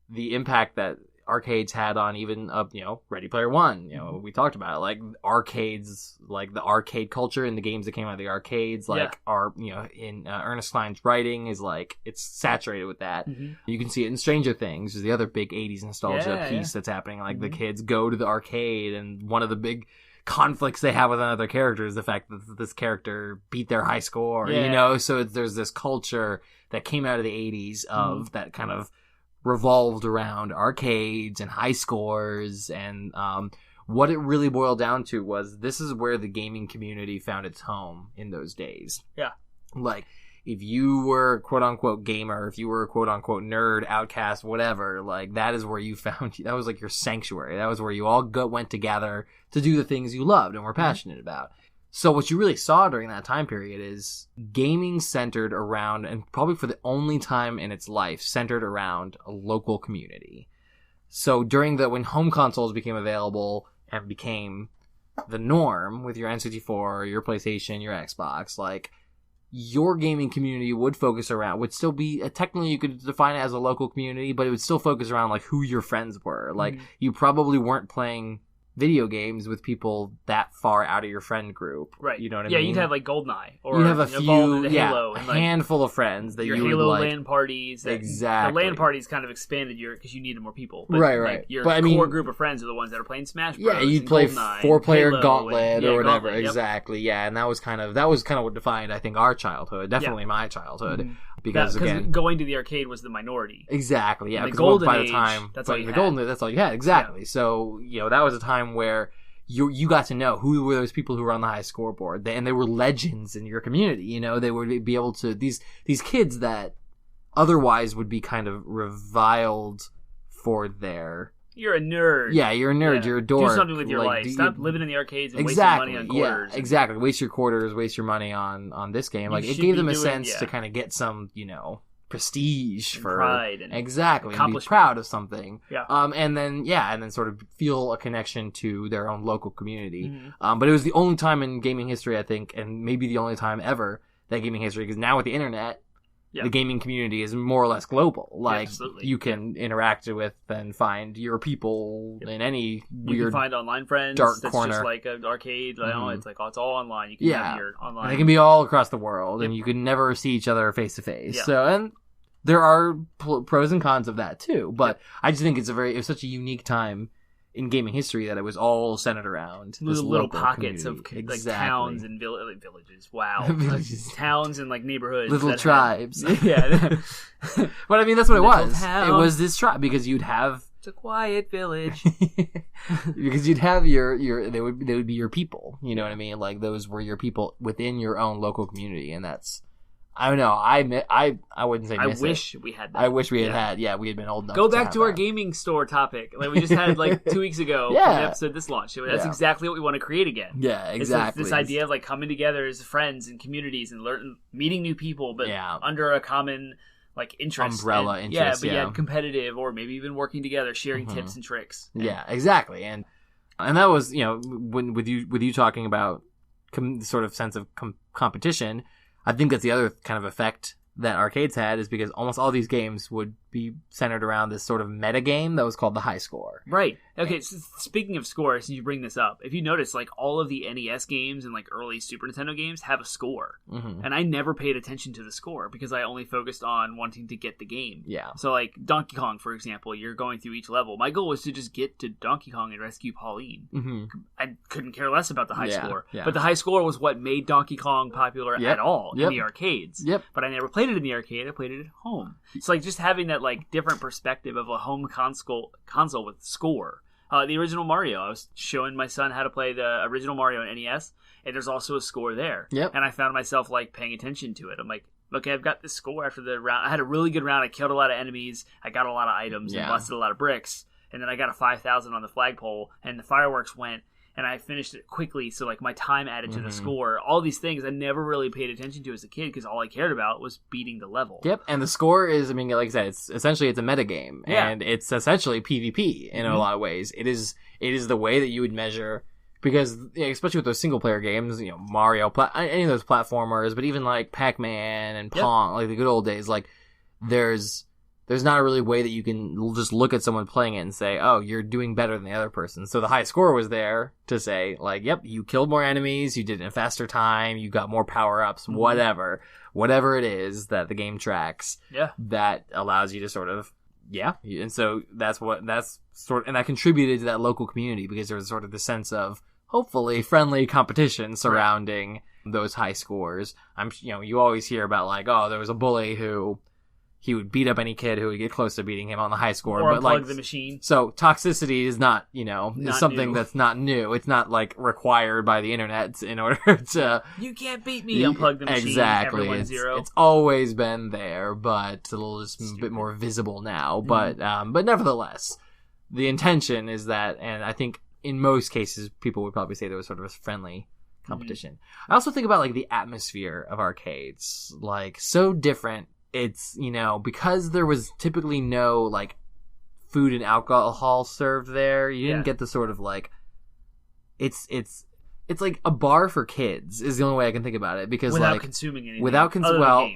the impact that arcades had on even Ready Player One. We talked about it, like arcades, like the arcade culture in the games that came out of the arcades, like in Ernest Cline's writing is like it's saturated with that. You can see it in Stranger Things, is the other big 80s nostalgia piece that's happening. Like the kids go to the arcade, and one of the big conflicts they have with other characters. The fact that this character beat their high score, you know. So there's this culture that came out of the 80s of that kind of revolved around arcades and high scores, and what it really boiled down to was this is where the gaming community found its home in those days. Yeah. Like, if you were a quote-unquote gamer, if you were a quote-unquote nerd, outcast, whatever, like, that is where you found, that was like your sanctuary. That was where you all went together to do the things you loved and were passionate about. So what you really saw during that time period is gaming centered around, and probably for the only time in its life, centered around a local community. So when home consoles became available and became the norm with your N64, your PlayStation, your Xbox, like, your gaming community would still be, technically you could define it as a local community, but it would still focus around, like, who your friends were. Like, you probably weren't playing video games with people that far out of your friend group. Right. You know what I mean? Yeah, you'd have, like, GoldenEye. Or you'd have a few, Halo, a and, handful of friends that you would, Halo like... LAN parties. Exactly. The LAN parties kind of expanded because you needed more people. But, right. Like, your but, core group of friends are the ones that are playing Smash Bros. Yeah, you'd play 4-player Gauntlet or whatever. Gauntlet, exactly. Yeah, and that was kind of what defined, I think, our childhood. Definitely my childhood. Mm-hmm. Because again, going to the arcade was the minority. Exactly. Yeah. The golden age, that's all you had. That's all you had. Exactly. Yeah. So, that was a time where you got to know who were those people who were on the high scoreboard, and they were legends in your community. They would be able to these kids that otherwise would be kind of reviled for their. You're a nerd. Yeah, you're a nerd. Yeah. You're a dork. Do something with your life. Stop living in the arcades and wasting money on quarters. Yeah, exactly. Waste your quarters. Waste your money on this game. Like, it gave them a sense to kind of get some, prestige and for pride and exactly and be proud of something. Yeah. And then sort of feel a connection to their own local community. Mm-hmm. But it was the only time in gaming history, I think, and maybe the only time ever that gaming history, because now with the internet, the gaming community is more or less global. Like, you can interact with and find your people in any weird, you can find online friends dark that's corner. Just like an arcade. It's like, it's all online. You can have your online. And they can be all across the world, and you can never see each other face to face. So, and there are pros and cons of that too. But I just think it was such a unique time in gaming history that it was all centered around this little pockets community. of like towns and villages. Wow, towns and like neighborhoods, little tribes. Yeah, but I mean that's what it was. Town. It was this tribe because you'd have. It's a quiet village. Because you'd have your they would be your people. You know what I mean? Like, those were your people within your own local community, and that's. I don't know. I wouldn't say. I wish we had that. I wish we had. Yeah, we had been old enough. Go back to our gaming store topic, like we just had like 2 weeks ago. The episode this launched. That's exactly what we want to create again. Yeah, exactly. It's this idea of like coming together as friends and communities and meeting new people, but under a common like interest, umbrella interest. But competitive or maybe even working together, sharing tips and tricks. Yeah, exactly. And that was when with you talking about sort of sense of competition. I think that's the other kind of effect that arcades had, is because almost all these games would be centered around this sort of meta game that was called the high score. Right. Okay, so speaking of score, since you bring this up, if you notice, like, all of the NES games and, like, early Super Nintendo games have a score. Mm-hmm. And I never paid attention to the score because I only focused on wanting to get the game. Yeah. So, like, Donkey Kong, for example, you're going through each level. My goal was to just get to Donkey Kong and rescue Pauline. Mm-hmm. I couldn't care less about the high score. Yeah. But the high score was what made Donkey Kong popular at all in the arcades. Yep. But I never played it in the arcade. I played it at home. So, like, just having that, like, different perspective of a home console with score. The original Mario, I was showing my son how to play the original Mario on NES, and there's also a score there. Yep. And I found myself, like, paying attention to it. I'm like, okay, I've got this score after the round. I had a really good round. I killed a lot of enemies. I got a lot of items and busted a lot of bricks. And then I got a 5,000 on the flagpole, and the fireworks went, and I finished it quickly, so, like, my time added to the score. All these things I never really paid attention to as a kid because all I cared about was beating the level. Yep, and the score is, I mean, like I said, it's a metagame, and it's essentially PvP in a lot of ways. It is the way that you would measure, because especially with those single-player games, Mario, any of those platformers, but even, like, Pac-Man and Pong, like the good old days, like, there's not a really way that you can just look at someone playing it and say, oh, you're doing better than the other person. So the high score was there to say, like, yep, you killed more enemies, you did it in a faster time, you got more power-ups, whatever it is that the game tracks, that allows you to sort of, and so and that contributed to that local community because there was sort of the sense of, hopefully friendly competition surrounding those high scores. You always hear about like, oh, there was a bully who he would beat up any kid who would get close to beating him on the high score. Or but unplug like the machine. So toxicity is not, is something that's not new. It's not like required by the internet in order to... You can't beat me, unplug the machine. Exactly. Everyone's zero. It's always been there, but it's a little just a bit more visible now. But nevertheless, the intention is that, and I think in most cases, people would probably say there was sort of a friendly competition. I also think about like the atmosphere of arcades, like so different. It's, because there was typically no like food and alcohol served there, you didn't get the sort of like, it's like a bar for kids is the only way I can think about it, because without like consuming anything,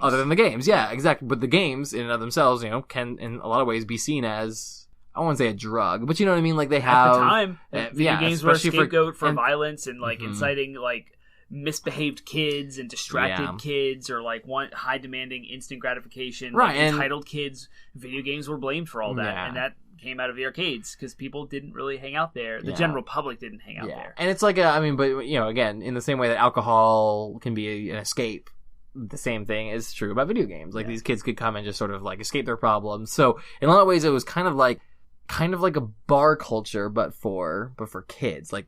other than the games, exactly. But the games in and of themselves, can in a lot of ways be seen as, I won't say a drug, but you know what I mean. Like they have at the time, video games were a scapegoat for violence and like inciting like misbehaved kids and distracted kids, or like high demanding instant gratification, right? Like entitled kids. Video games were blamed for all that, and that came out of the arcades because people didn't really hang out there. The general public didn't hang out there, and it's like again, in the same way that alcohol can be an escape, the same thing is true about video games. Like these kids could come and just sort of like escape their problems. So in a lot of ways, it was kind of like a bar culture, but for kids, like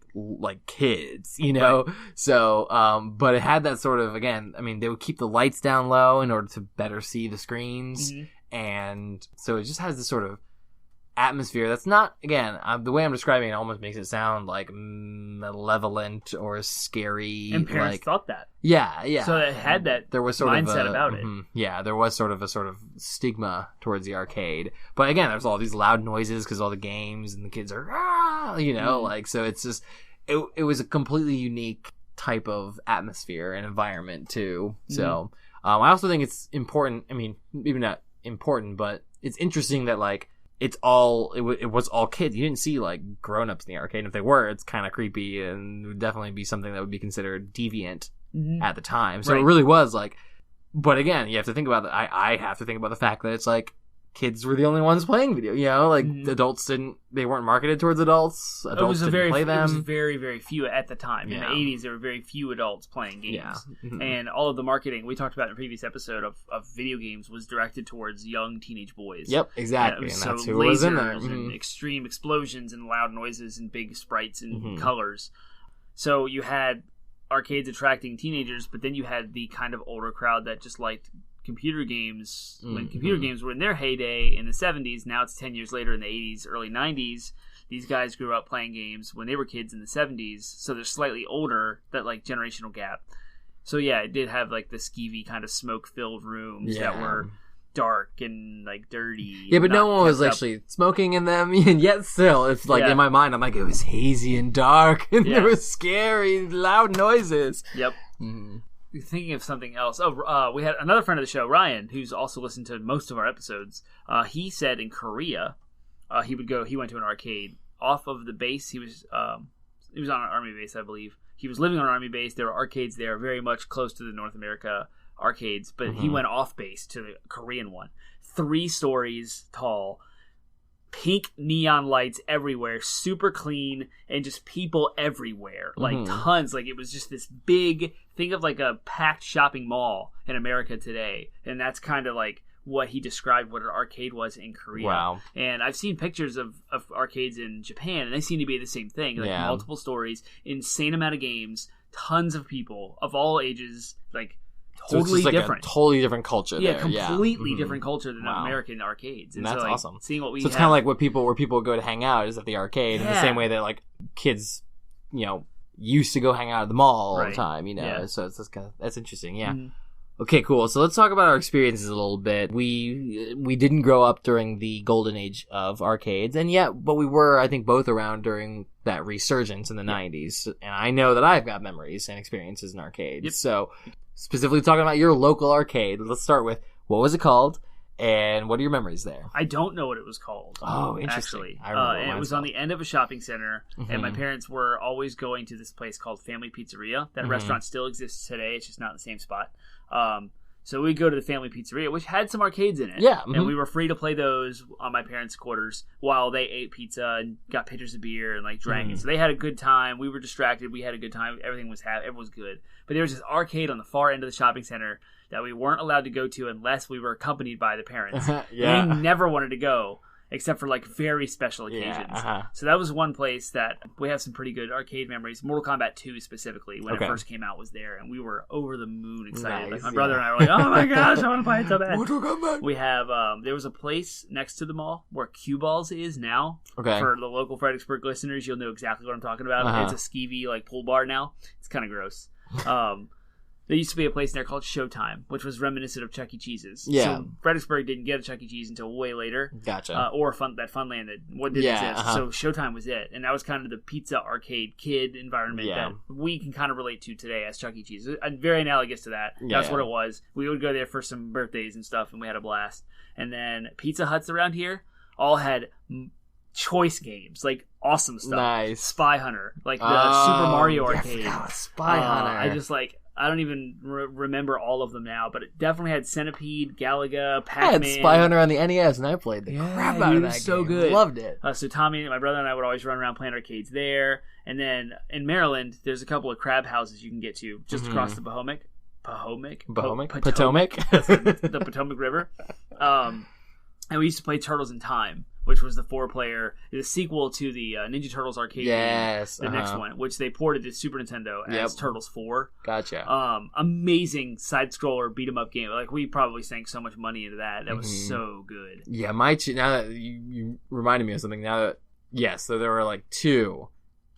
kids, Right. So, but it had that sort of, again, they would keep the lights down low in order to better see the screens. And so it just has this sort of atmosphere that's not, again, the way I'm describing it almost makes it sound like malevolent or scary. And parents thought that. Yeah. So it had that there was sort mindset about it. Yeah, there was sort of a stigma towards the arcade. But again, there's all these loud noises because all the games and the kids are, like, so it's just, it was a completely unique type of atmosphere and environment too. So, I also think it's important, maybe not important, but it's interesting that like, it was all kids. You didn't see like grown-ups in the arcade. And if they were, it's kind of creepy and would definitely be something that would be considered deviant at the time. So it really was like, but again, you have to think about that. I have to think about the fact that it's like kids were the only ones playing video, like adults they weren't marketed towards adults. Adults didn't play them. It was very, very few at the time. In the 80s, there were very few adults playing games. And all of the marketing we talked about in a previous episode of video games was directed towards young teenage boys. Yep, exactly. And that's who was in there. And extreme explosions and loud noises and big sprites and colors. So you had arcades attracting teenagers, but then you had the kind of older crowd that just liked computer games when computer games were in their heyday in the 70s. Now it's 10 years later in the 80s, early 90s. These guys grew up playing games when they were kids in the 70s, so they're slightly older, that like generational gap. So yeah, it did have like the skeevy kind of smoke-filled rooms that were dark and like dirty. Yeah, but no one was actually smoking in them, and yet still, it's like in my mind, I'm like, it was hazy and dark, and there was scary, loud noises. Yep. Thinking of something else. We had another friend of the show, Ryan, who's also listened to most of our episodes. He said in Korea, he went to an arcade off of the base. He was on an army base, I believe. He was living on an army base. There were arcades there, very much close to the North America arcades, but he went off base to the Korean one. 3 stories tall. Pink neon lights everywhere, super clean, and just people everywhere, like tons. Like it was just this big, think of like a packed shopping mall in America today, and that's kind of like what he described what an arcade was in Korea. Wow. And I've seen pictures of arcades in Japan, and they seem to be the same thing, like multiple stories, insane amount of games, tons of people of all ages, like totally so different. A totally different culture. Completely different culture than American arcades. And that's so, like, awesome. Seeing what we so it's kind of like where people would go to hang out is at the arcade in the same way that like kids, used to go hang out at the mall all the time. So it's that's interesting. Okay, cool. So let's talk about our experiences a little bit. We didn't grow up during the golden age of arcades, but we were, I think, both around during that resurgence in the 90s. And I know that I've got memories and experiences in arcades. Yep. So specifically talking about your local arcade, let's start with, what was it called? And what are your memories there? I don't know what it was called. Oh, interesting. Actually. And it was on the end of a shopping center, and my parents were always going to this place called Family Pizzeria. That restaurant still exists today. It's just not in the same spot. So we'd go to the family pizzeria, which had some arcades in it. Yeah. Mm-hmm. And we were free to play those on my parents' quarters while they ate pizza and got pitchers of beer and like drank it. So they had a good time. We were distracted. We had a good time. Everything was good. But there was this arcade on the far end of the shopping center that we weren't allowed to go to unless we were accompanied by the parents. Yeah. They never wanted to go. Except for like very special occasions. So that was one place that we have some pretty good arcade memories. Mortal Kombat 2 specifically, when it first came out, was there, and we were over the moon excited. Like my brother and I were like, "Oh my gosh, I want to play it so bad!" Mortal Kombat. We have there was a place next to the mall where Cue Balls is now. Okay. For the local Fredericksburg listeners, you'll know exactly what I'm talking about. It's a skeevy like pool bar now. It's kind of gross. There used to be a place in there called Showtime, which was reminiscent of Chuck E. Cheese's. Yeah. So Fredericksburg didn't get a Chuck E. Cheese until way later. Gotcha. Or that Funland that didn't exist. So Showtime was it. And that was kind of the pizza arcade kid environment that we can kind of relate to today as Chuck E. Cheese. Very analogous to that. That's what it was. We would go there for some birthdays and stuff, and we had a blast. And then Pizza Huts around here all had choice games, like awesome stuff. Nice. Spy Hunter, like the Super Mario arcade. Spy Hunter. I don't even remember all of them now, but it definitely had Centipede, Galaga, Pac-Man. I had Spy Hunter on the NES, and I played the crap out of that game. So good. Loved it. So Tommy, my brother, and I would always run around playing arcades there. And then in Maryland, there's a couple of crab houses you can get to just across the Potomac. The Potomac River. And we used to play Turtles in Time, which was the 4-player, the sequel to the Ninja Turtles arcade game, the next one, which they ported to Super Nintendo as Turtles 4. Gotcha. Amazing side-scroller beat-em-up game. Like, we probably sank so much money into that. That was so good. Yeah, now that you reminded me of something, so there were like two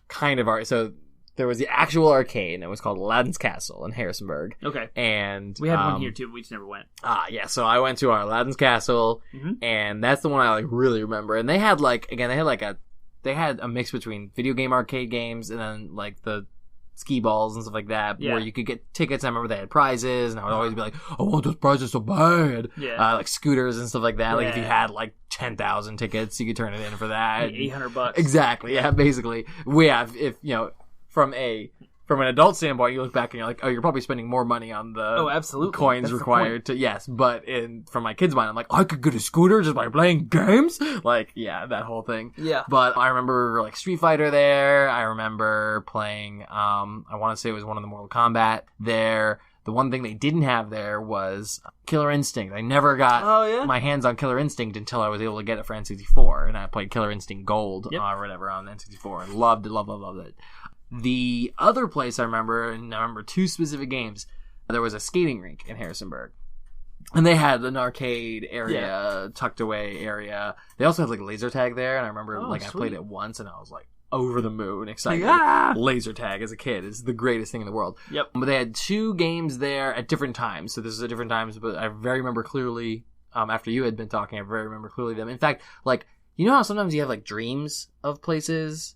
kind of so there was the actual arcade, and it was called Aladdin's Castle in Harrisonburg. Okay. And we had one here, too, but we just never went. So I went to our Aladdin's Castle, and that's the one I, like, really remember. And they had, like, they had a mix between video game arcade games and then, like, the skee balls and stuff like that, where you could get tickets. I remember they had prizes, and I would always be like, I want those prizes so bad. Like scooters and stuff like that. Like if you had like 10,000 tickets, you could turn it in for that. Like $800. Exactly. Yeah, basically. From an adult standpoint, you look back and you're like, oh, you're probably spending more money on the coins That's required to, yes. But from my kid's mind, I'm like, I could get a scooter just by playing games? Like, yeah, that whole thing. Yeah. But I remember, like, Street Fighter there. I remember playing, I want to say it was one of the Mortal Kombat there. The one thing they didn't have there was Killer Instinct. I never got my hands on Killer Instinct until I was able to get it for N64. And I played Killer Instinct Gold or whatever on N64 and loved it. The other place I remember two specific games. There was a skating rink in Harrisonburg. And they had an arcade area, tucked away area. They also had like laser tag there, and I remember I played it once and I was like over the moon excited. Laser tag as a kid is the greatest thing in the world. Yep. But they had two games there at different times. So this is at different times, but I very remember clearly after you had been talking, I very remember clearly them. In fact, like, you know how sometimes you have like dreams of places?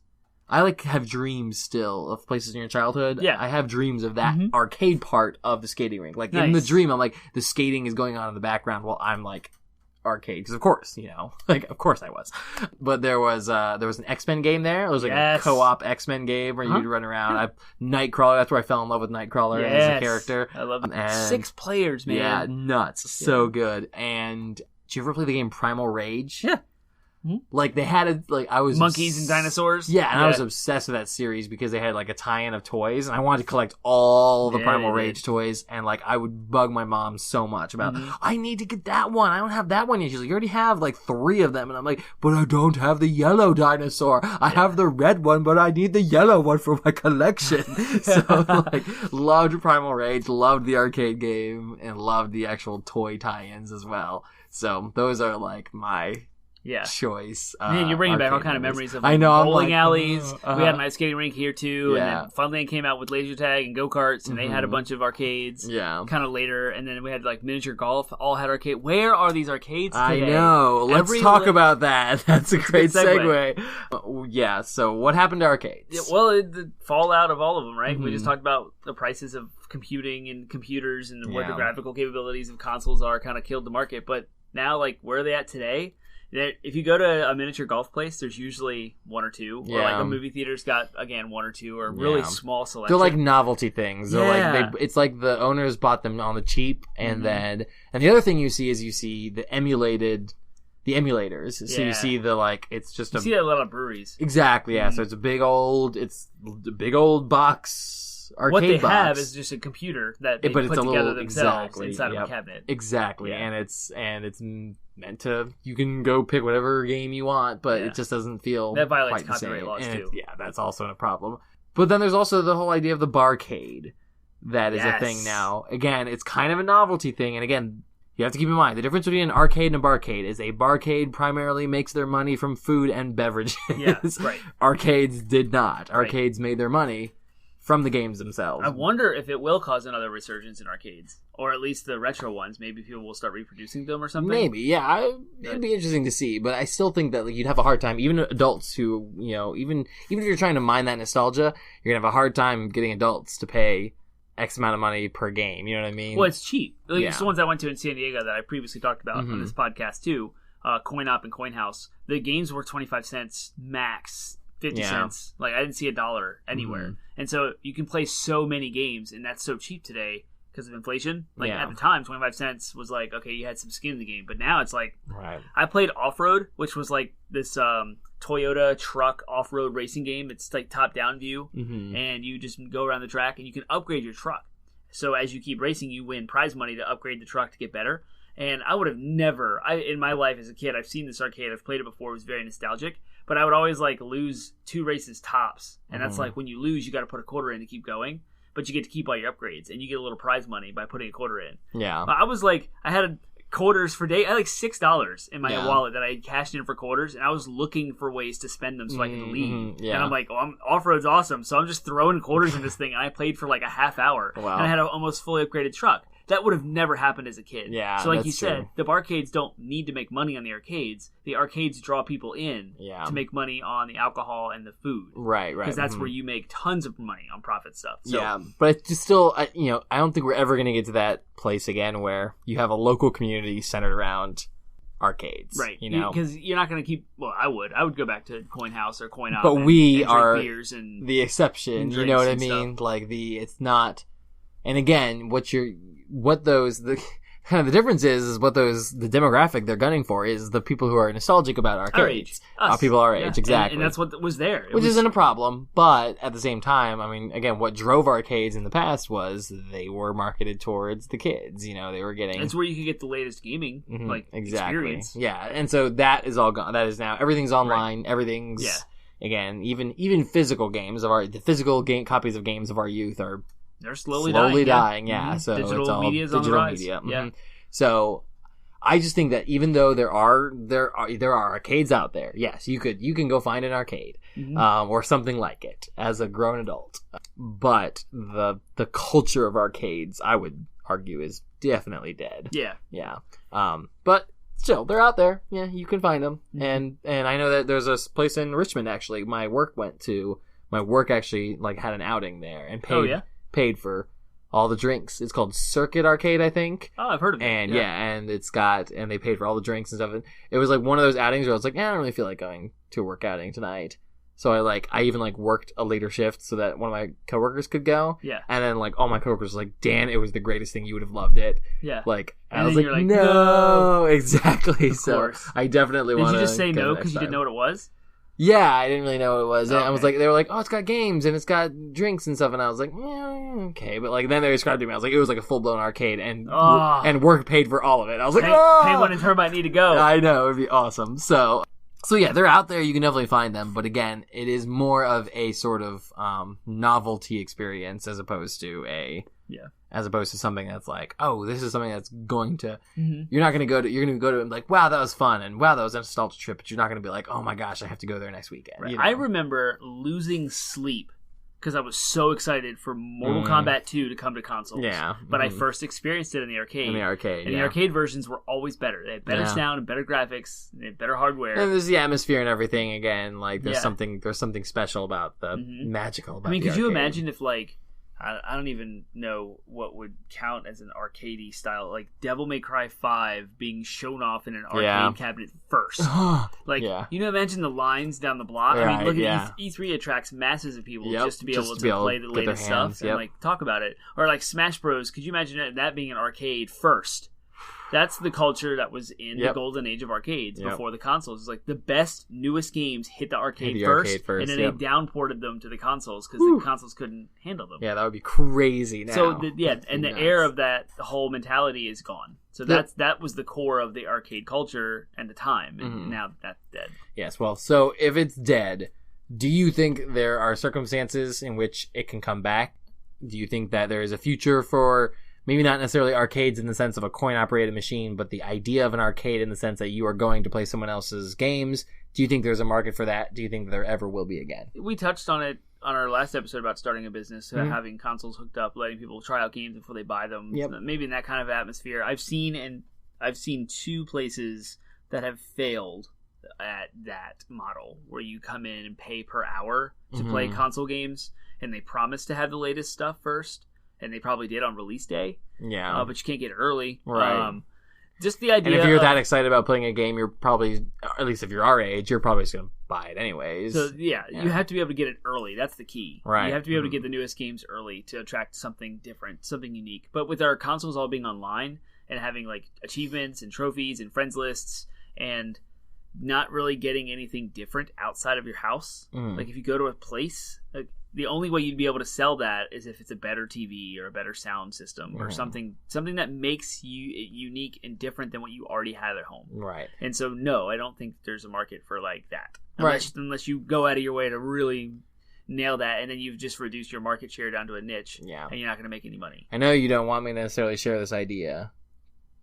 I like have dreams still of places in your childhood. Yeah. I have dreams of that arcade part of the skating rink. Like in the dream, I'm like, the skating is going on in the background while I'm like arcade. Because of course, of course I was. But there was an X-Men game there. It was like a co-op X-Men game where you'd run around. Nightcrawler, that's where I fell in love with Nightcrawler as a character. I love it. 6 players, man. Yeah, nuts. So good. And did you ever play the game Primal Rage? Yeah. Like they had I was monkeys and dinosaurs. Yeah, and I was obsessed with that series because they had like a tie-in of toys, and I wanted to collect all the Primal Rage toys. And like I would bug my mom so much about, I need to get that one. I don't have that one yet. She's like, you already have like 3 of them, and I'm like, but I don't have the yellow dinosaur. I have the red one, but I need the yellow one for my collection. So like, loved Primal Rage, loved the arcade game, and loved the actual toy tie-ins as well. So those are like my choice. Man, you're bringing back all kind of memories of bowling alleys. We had an ice skating rink here too, and then Funland came out with laser tag and go-karts, and they had a bunch of arcades kind of later, and then we had like miniature golf, all had arcade. Where are these arcades today? I know. Let's talk about that. That's a great segue. Yeah, so what happened to arcades? Yeah, well, the fallout of all of them, right? We just talked about the prices of computing and computers and what the graphical capabilities of consoles are kind of killed the market, but now, like, where are they at today? If you go to a miniature golf place, there's usually one or two. Or like a movie theater's got, again, one or two, or really small selection. They're like novelty things. They're like it's like the owners bought them on the cheap, and then the other thing you see is the emulators. So you see it's just see that a lot of breweries. Exactly, yeah. So it's a big old box. What they have is just a computer that they put together themselves inside of a cabinet. Exactly, and it's meant to. You can go pick whatever game you want, but it just doesn't feel that violates quite copyright laws too. Yeah, that's also a problem. But then there's also the whole idea of the barcade that is a thing now. Again, it's kind of a novelty thing, and again, you have to keep in mind the difference between an arcade and a barcade is a barcade primarily makes their money from food and beverages. Yeah, right. Arcades did not. Arcades made their money from the games themselves. I wonder if it will cause another resurgence in arcades, or at least the retro ones. Maybe people will start reproducing them or something. Maybe, yeah. It'd be interesting to see, but I still think that you'd have a hard time. Even adults who, even if you're trying to mine that nostalgia, you're gonna have a hard time getting adults to pay X amount of money per game. You know what I mean? Well, it's cheap. It's the ones I went to in San Diego that I previously talked about on this podcast too. Coin Op and Coin House. The games were 25 cents max. 50 cents. Like, I didn't see $1 anywhere. And so you can play so many games, and that's so cheap today because of inflation. Like, at the time, 25 cents was like, okay, you had some skin in the game. But now it's like, I played Off-Road, which was like this Toyota truck off-road racing game. It's like top-down view, and you just go around the track, and you can upgrade your truck. So as you keep racing, you win prize money to upgrade the truck to get better. And I would have never, in my life as a kid, I've seen this arcade, I've played it before, it was very nostalgic. But I would always lose 2 races tops. And that's like when you lose, you got to put a quarter in to keep going. But you get to keep all your upgrades. And you get a little prize money by putting a quarter in. Yeah. I was I had quarters for day. I had $6 in my wallet that I had cashed in for quarters. And I was looking for ways to spend them so I could leave. And I'm like, off-road's awesome. So I'm just throwing quarters in this thing. And I played for a half hour. Wow. And I had an almost fully upgraded truck. That would have never happened as a kid. Yeah, so like you said, the barcades don't need to make money on the arcades. The arcades draw people in to make money on the alcohol and the food. Right. Because that's where you make tons of money on profit stuff. So, but it's just still, I don't think we're ever going to get to that place again where you have a local community centered around arcades. Right. Because you're not going to keep, well, I would go back to Coin House or Coin Op. But we are beers and the exception. You know what I mean? Stuff. It's not, and again, the difference is what the demographic they're gunning for is the people who are nostalgic about arcades. People our age, exactly. And that's what was there. Which isn't a problem, but at the same time, I mean, again, what drove arcades in the past was they were marketed towards the kids. They were getting... It's where you could get the latest gaming, experience. Yeah, and so that is all gone. That is now, everything's online, everything's... Yeah. Again, even physical games the physical copies of games of our youth are... They're slowly dying. Yeah. So digital it's all media's digital on the rise. media. Yeah. So I just think that even though there are arcades out there, yes, you can go find an arcade or something like it as a grown adult. But the culture of arcades, I would argue, is definitely dead. Yeah. Yeah. But still, they're out there. Yeah, you can find them. And I know that there's a place in Richmond actually. My work actually had an outing there and paid for all the drinks. It's called Circuit Arcade, I think. Oh, I've heard of it. And and they paid for all the drinks and stuff. And it was one of those outings where I was like, I don't really feel like going to a work outing tonight. So I even worked a later shift so that one of my coworkers could go. Yeah. And then all my coworkers were like, Dan, it was the greatest thing. You would have loved it. Yeah. I was like, no, exactly. So I definitely want to. Did you just say no because you didn't know what it was? Yeah, I didn't really know what it was. And I was they were like, oh, it's got games and it's got drinks and stuff. And I was like, yeah, okay. But then they described it to me. I was like, it was a full-blown arcade and work paid for all of it. I was like, Penguin and Termite need to go. I know, it'd be awesome. So yeah, they're out there. You can definitely find them. But again, it is more of a sort of novelty experience as opposed to something that's this is something that's going to, you're going to go to and wow, that was fun. And wow, that was a nostalgia trip. But you're not going to be like, oh my gosh, I have to go there next weekend. Right. I remember losing sleep because I was so excited for Mortal Kombat 2 to come to consoles. Yeah. But I first experienced it in the arcade. And the arcade versions were always better. They had better sound and better graphics. They had better hardware. And there's the atmosphere and everything again. There's something special about the magical about could you imagine if I don't even know what would count as an arcadey style. Like Devil May Cry 5 being shown off in an arcade cabinet first. Like, imagine the lines down the block. Right, I mean, look at E3 attracts masses of people just to be able to play the latest stuff and like talk about it. Or like Smash Bros. Could you imagine that being an arcade first? That's the culture that was in the golden age of arcades before the consoles. It's like the best, newest games hit the arcade first, and then they downported them to the consoles because the consoles couldn't handle them. Yeah, that would be crazy now. So, the air of that whole mentality is gone. So that was the core of the arcade culture and the time, and now that's dead. Yes, well, so if it's dead, do you think there are circumstances in which it can come back? Do you think that there is a future for... maybe not necessarily arcades in the sense of a coin-operated machine, but the idea of an arcade in the sense that you are going to play someone else's games. Do you think there's a market for that? Do you think there ever will be again? We touched on it on our last episode about starting a business, having consoles hooked up, letting people try out games before they buy them. Maybe in that kind of atmosphere. I've seen 2 places that have failed at that model, where you come in and pay per hour to play console games, and they promise to have the latest stuff first. And they probably did on release day. Yeah. But you can't get it early. Right. Just the idea. And if you're that excited about playing a game, you're probably, at least if you're our age, you're probably just going to buy it anyways. So, you have to be able to get it early. That's the key. Right. You have to be able to get the newest games early to attract something different, something unique. But with our consoles all being online and having like achievements and trophies and friends lists and not really getting anything different outside of your house. Like if you go to a place... the only way you'd be able to sell that is if it's a better TV or a better sound system or something that makes you unique and different than what you already have at home. Right. And so, no, I don't think there's a market for like that. Unless you go out of your way to really nail that, and then you've just reduced your market share down to a niche, and you're not going to make any money. I know you don't want me to necessarily share this idea,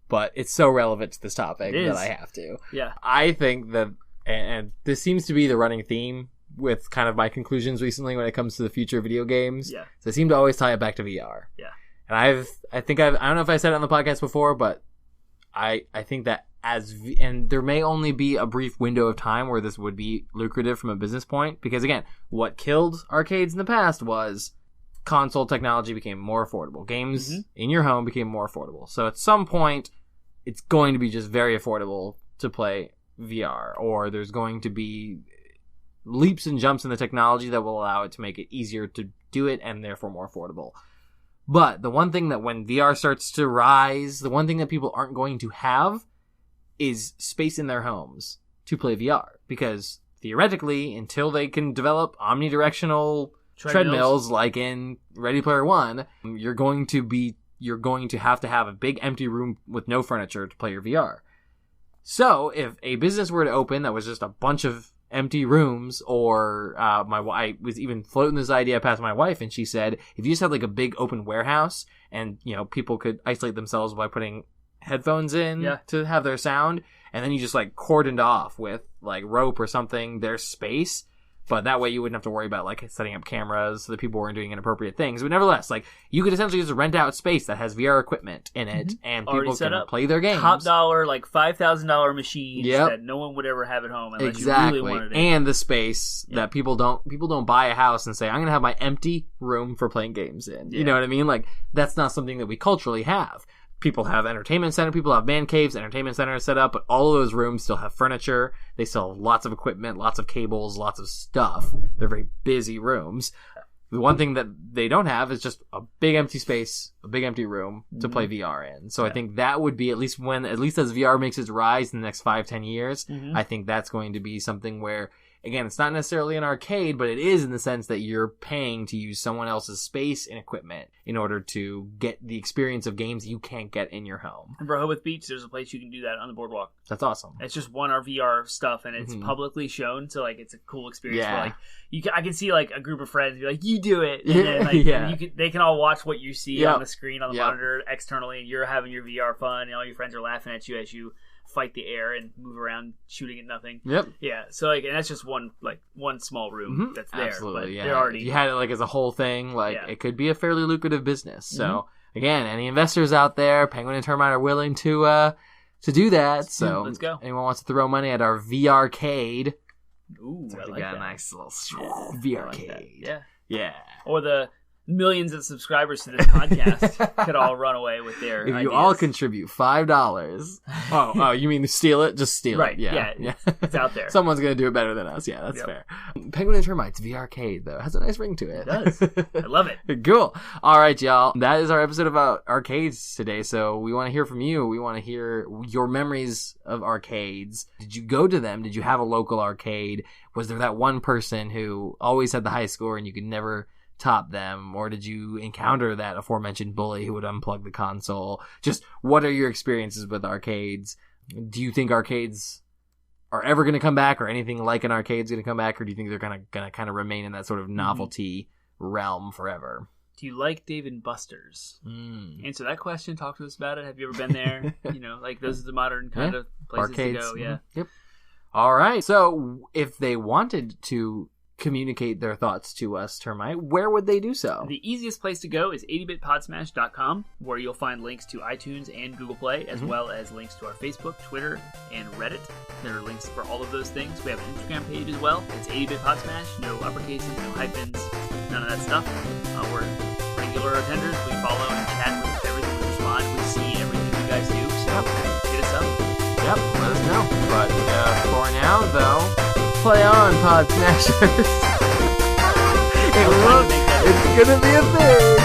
but it's so relevant to this topic that I have to. Yeah. I think that, and this seems to be the running theme with kind of my conclusions recently when it comes to the future of video games. Yeah. So I seem to always tie it back to VR. Yeah. And I don't know if I said it on the podcast before, but I think that and there may only be a brief window of time where this would be lucrative from a business point, because again, what killed arcades in the past was console technology became more affordable. Games in your home became more affordable. So at some point, it's going to be just very affordable to play VR, or there's going to be leaps and jumps in the technology that will allow it to make it easier to do it and therefore more affordable. But the one thing that when VR starts to rise, the one thing that people aren't going to have is space in their homes to play VR. Because theoretically, until they can develop omnidirectional treadmills like in Ready Player One, you're going to have a big empty room with no furniture to play your VR. So if a business were to open that was just a bunch of empty rooms, or I was even floating this idea past my wife, and she said if you just had like a big open warehouse and people could isolate themselves by putting headphones in to have their sound, and then you just like cordoned off with like rope or something their space, but that way you wouldn't have to worry about like setting up cameras so that people weren't doing inappropriate things. But nevertheless, like you could essentially just rent out space that has VR equipment in it, and people can play their games. Top dollar, like $5,000 machines that no one would ever have at home unless you really wanted it. And the space that people don't buy a house and say, I'm going to have my empty room for playing games in. You know what I mean? Like that's not something that we culturally have. People have entertainment center, people have man caves, entertainment centers set up, but all of those rooms still have furniture. They still have lots of equipment, lots of cables, lots of stuff. They're very busy rooms. The one thing that they don't have is just a big empty space, a big empty room to play VR in. So I think that would be, at least as VR makes its rise in the next 5-10 years, I think that's going to be something where, again, it's not necessarily an arcade, but it is in the sense that you're paying to use someone else's space and equipment in order to get the experience of games you can't get in your home. In Rehoboth Beach, there's a place you can do that on the boardwalk. That's awesome. It's just one VR stuff, and it's publicly shown, so like it's a cool experience. Yeah. Where, I can see like a group of friends be like, "You do it," and then they can all watch what you see on the screen on the monitor externally, and you're having your VR fun, and all your friends are laughing at you as you fight the air and move around shooting at nothing. Yep. Yeah. So and that's just one small room that's there. Absolutely. But they're already, if you had it like as a whole thing, it could be a fairly lucrative business. So again, any investors out there, Penguin and Termite are willing to do that. So let's go. Anyone wants to throw money at our VRcade? Ooh, I like got that. A nice little VRcade. Like yeah. Yeah. Or the millions of subscribers to this podcast could all run away with their If ideas. you all contribute $5. Oh, you mean steal it? Just steal right, it. Yeah. It's out there. Someone's going to do it better than us. Yeah, that's fair. Penguin and Termites, the arcade, though. Has a nice ring to it. It does. I love it. Cool. All right, y'all. That is our episode about arcades today. So we want to hear from you. We want to hear your memories of arcades. Did you go to them? Did you have a local arcade? Was there that one person who always had the high score and you could never top them? Or did you encounter that aforementioned bully who would unplug the console? Just what are your experiences with arcades? Do you think arcades are ever going to come back, or anything like an arcade's going to come back, or do you think they're going to kind of remain in that sort of novelty realm forever? Do you like Dave & Buster's? Answer that question. Talk to us about it. Have you ever been there? Like those are the modern kind of places arcades. to go. Yeah. Yep. All right. So if they wanted to communicate their thoughts to us, Termite, where would they do so? The easiest place to go is 80bitpodsmash.com, where you'll find links to iTunes and Google Play, as well as links to our Facebook, Twitter, and Reddit. There are links for all of those things. We have an Instagram page as well. It's 80bitpodsmash. No uppercases, no hyphens, none of that stuff. We're regular attenders. We follow and chat with everything. We respond. We see everything you guys do. So hit us up. Yep, let us know. But for now, though, play on, Pod Smashers. It's gonna be a thing.